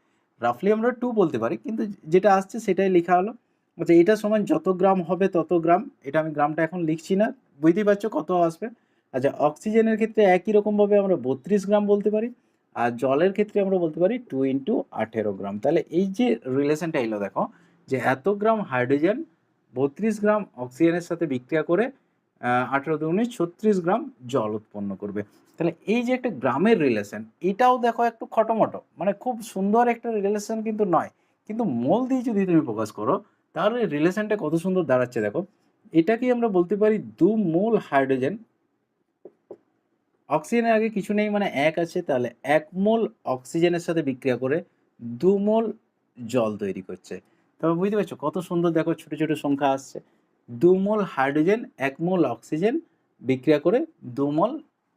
A: রাফলি আমরা 2 বলতে পারি, কিন্তু যেটা আসছে সেটাই লেখা হলো। আচ্ছা, এটা সমান যত গ্রাম হবে তত গ্রাম, এটা আমি গ্রামটা এখন লিখছি না, বুঝতেই পারছো কত আসবে। আচ্ছা, অক্সিজেনের ক্ষেত্রে একই রকমভাবে আমরা 32 গ্রাম বলতে পারি, আর জলের ক্ষেত্রে আমরা বলতে পারি 2 ইন্টু 18 গ্রাম। তাহলে এই যে রিলেশনটা এলো, দেখো যে এত গ্রাম হাইড্রোজেন 32 গ্রাম অক্সিজেনের সাথে বিক্রিয়া করে 18 × 36 গ্রাম জল উৎপন্ন করবে। তাহলে এই যে একটা গ্রামের রিলেশন, এটাও দেখো একটু খটোমটো, মানে খুব সুন্দর একটা রিলেশন কিন্তু নয়, কিন্তু মোল দিয়ে যদি তুমি প্রকাশ করো তাহলে রিলেশনটা কত সুন্দর দাঁড়াচ্ছে। দেখো, এটাকেই আমরা বলতে পারি 2 মোল হাইড্রোজেন, অক্সিজেনের আগে কিছু নেই মানে 1 আছে, তাহলে 1 মোল অক্সিজেনের সাথে বিক্রিয়া করে 2 মোল জল তৈরি করছে। তবে বুঝতে পারছো কত সুন্দর, দেখো ছোট ছোট সংখ্যা আসছে। 2 মোল হাইড্রোজেন, 1 মোল অক্সিজেন বিক্রিয়া করে 2 মোল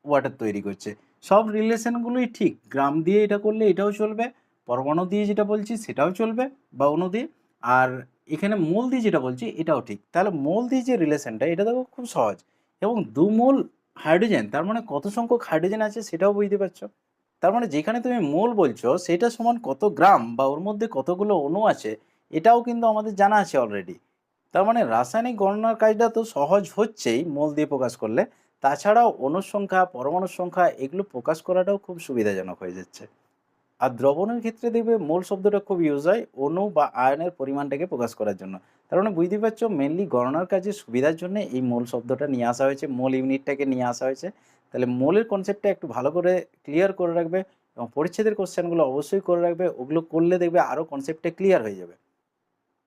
A: ওয়াটার তৈরি করছে। সব রিলেশনগুলোই ঠিক। গ্রাম দিয়ে এটা করলে এটাও চলবে, পরমাণু দিয়ে যেটা বলছি সেটাও চলবে বা অণু দিয়ে। আর এখানে মোল দিয়ে যেটা বলছি এটাও ঠিক। তাহলে মোল দিয়ে যে রিলেশনটা এটা দেখো খুব সহজ এবং ২ মোল হাইড্রোজেন তার মানে কত সংখ্যক হাইড্রোজেন আছে সেটাও বুঝতে পারছো। তার মানে যেখানে তুমি মোল বলছো সেটা সমান কত গ্রাম বা ওর মধ্যে কতগুলো অণু আছে এটাও কিন্তু আমাদের জানা আছে অলরেডি। তার মানে রাসায়নিক গণনার কাজটা তো সহজ হচ্ছেই মোল দিয়ে প্রকাশ করলে। তাছাড়াও অণুর সংখ্যা, পরমাণুর সংখ্যা এগুলো প্রকাশ করাটাও খুব সুবিধাজনক হয়ে যাচ্ছে। আর দ্রবণের ক্ষেত্রে দেখবে মোল শব্দটা খুব ইউজ হয় অণু বা আয়নের পরিমাণটাকে প্রকাশ করার জন্য। তার মানে বুঝতেই পারছো মেনলি গণনার কাজে সুবিধার জন্য এই মোল শব্দটা নিয়ে আসা হয়েছে, মোল ইউনিটটাকে নিয়ে আসা হয়েছে। তাহলে মোলের কনসেপ্টটা একটু ভালো করে ক্লিয়ার করে রাখবে এবং পরিচ্ছেদের কোশ্চেনগুলো অবশ্যই করে রাখবে। ওগুলো করলে দেখবে আরও কনসেপ্টটা ক্লিয়ার হয়ে যাবে।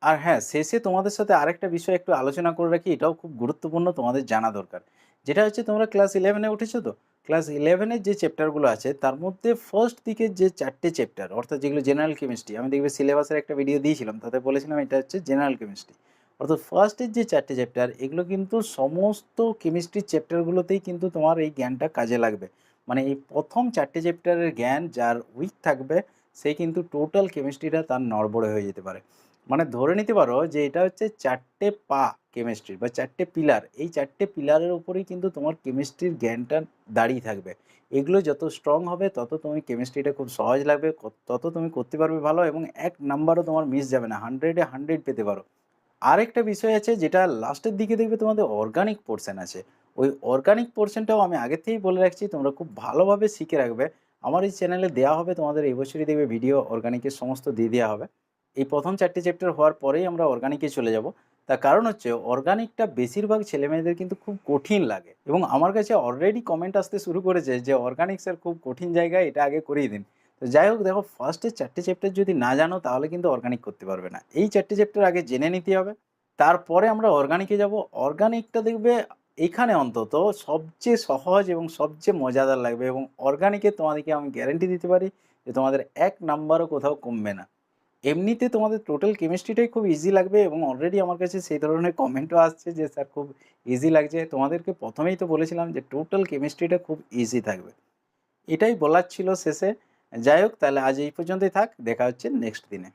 A: আর হ্যাঁ, শেষে তোমাদের সাথে আরেকটা বিষয় একটু আলোচনা করে রাখি, এটাও খুব গুরুত্বপূর্ণ তোমাদের জানা দরকার। যেটা হচ্ছে তোমরা ক্লাস 11 এ উঠেছো তো? ক্লাস 11 এর যে চ্যাপ্টারগুলো আছে তার মধ্যে ফার্স্ট দিকের যে ৪ টে চ্যাপ্টার অর্থাৎ যেগুলো জেনারেল কেমিস্ট্রি, আমি দেখবে সিলেবাসের একটা ভিডিও দিয়েছিলাম, তাতে বলেছিলাম এটা হচ্ছে জেনারেল কেমিস্ট্রি। অর্থাৎ ফার্স্ট এর যে ৪ টে চ্যাপ্টার এগুলো কিন্তু সমস্ত কেমিস্ট্রির চ্যাপ্টারগুলোতেই কিন্তু তোমার এই জ্ঞানটা কাজে লাগবে। মানে এই প্রথম ৪ টে চ্যাপ্টারের জ্ঞান যার উইক থাকবে সে কিন্তু টোটাল কেমিস্ট্রিটা তার নড়বড়ে হয়ে যেতে পারে। মানে ধরে নিতে পারো যে এটা হচ্ছে ৪ টে পা কেমিস্ট্রির বা ৪ টে পিলার। এই ৪ টে পিলারের উপরেই কিন্তু তোমার কেমিস্ট্রির জ্ঞানটা দাঁড়িয়ে থাকবে। এগুলো যত স্ট্রং হবে তত তুমি কেমিস্ট্রিটা খুব সহজ লাগবে, তত তুমি করতে পারবে ভালো এবং ১ নাম্বারও তোমার মিস যাবে না। 100 এ 100 পেতে পারো। আরেকটা বিষয় আছে যেটা লাস্টের দিকে দেখবে তোমাদের অর্গানিক পোরশন আছে। ওই অর্গানিক পোরশনটাও আমি আগের থেকেই বলে রাখছি তোমরা খুব ভালোভাবে শিখে রাখবে। আমার এই চ্যানেলে দেওয়া হবে তোমাদের এই বছরই দেখবে ভিডিও অর্গানিকের সমস্ত দিয়ে দেওয়া হবে। এই প্রথম ৪ টে চ্যাপ্টার হওয়ার পরেই আমরা অর্গানিকে চলে যাব। তার কারণ হচ্ছে অর্গানিকটা বেশিরভাগ ছেলেমেয়েদের কিন্তু খুব কঠিন লাগে এবং আমার কাছে অলরেডি কমেন্ট আসতে শুরু করেছে যে অর্গানিক স্যার খুব কঠিন জায়গা, এটা আগে করিয়ে দিন। তো যাই হোক দেখো ফার্স্টের ৪ টে চ্যাপ্টার যদি না জানো তাহলে কিন্তু অর্গানিক করতে পারবে না। এই ৪ টে চ্যাপ্টার আগে জেনে নিতে হবে। তারপরে আমরা অর্গানিকে যাব। অর্গানিকটা দেখবে এখানে অন্তত সবচেয়ে সহজ এবং সবচেয়ে মজাদার লাগবে এবং অর্গানিকে তোমাদেরকে আমি গ্যারান্টি দিতে পারি যে তোমাদের ১ নাম্বারও কোথাও কমবে না। এমনিতে তোমাদের টোটাল কেমিস্ট্রিটাই খুব ইজি লাগবে এবং অলরেডি আমার কাছে সেই ধরনের কমেন্টও আসছে যে স্যার খুব ইজি লাগছে। তোমাদেরকে প্রথমেই তো বলেছিলাম যে টোটাল কেমিস্ট্রিটা খুব ইজি থাকবে। এটাই বলার ছিল শেষে। যাই হোক তাহলে আজ এই পর্যন্তই থাক। দেখা হচ্ছে নেক্সট দিনে।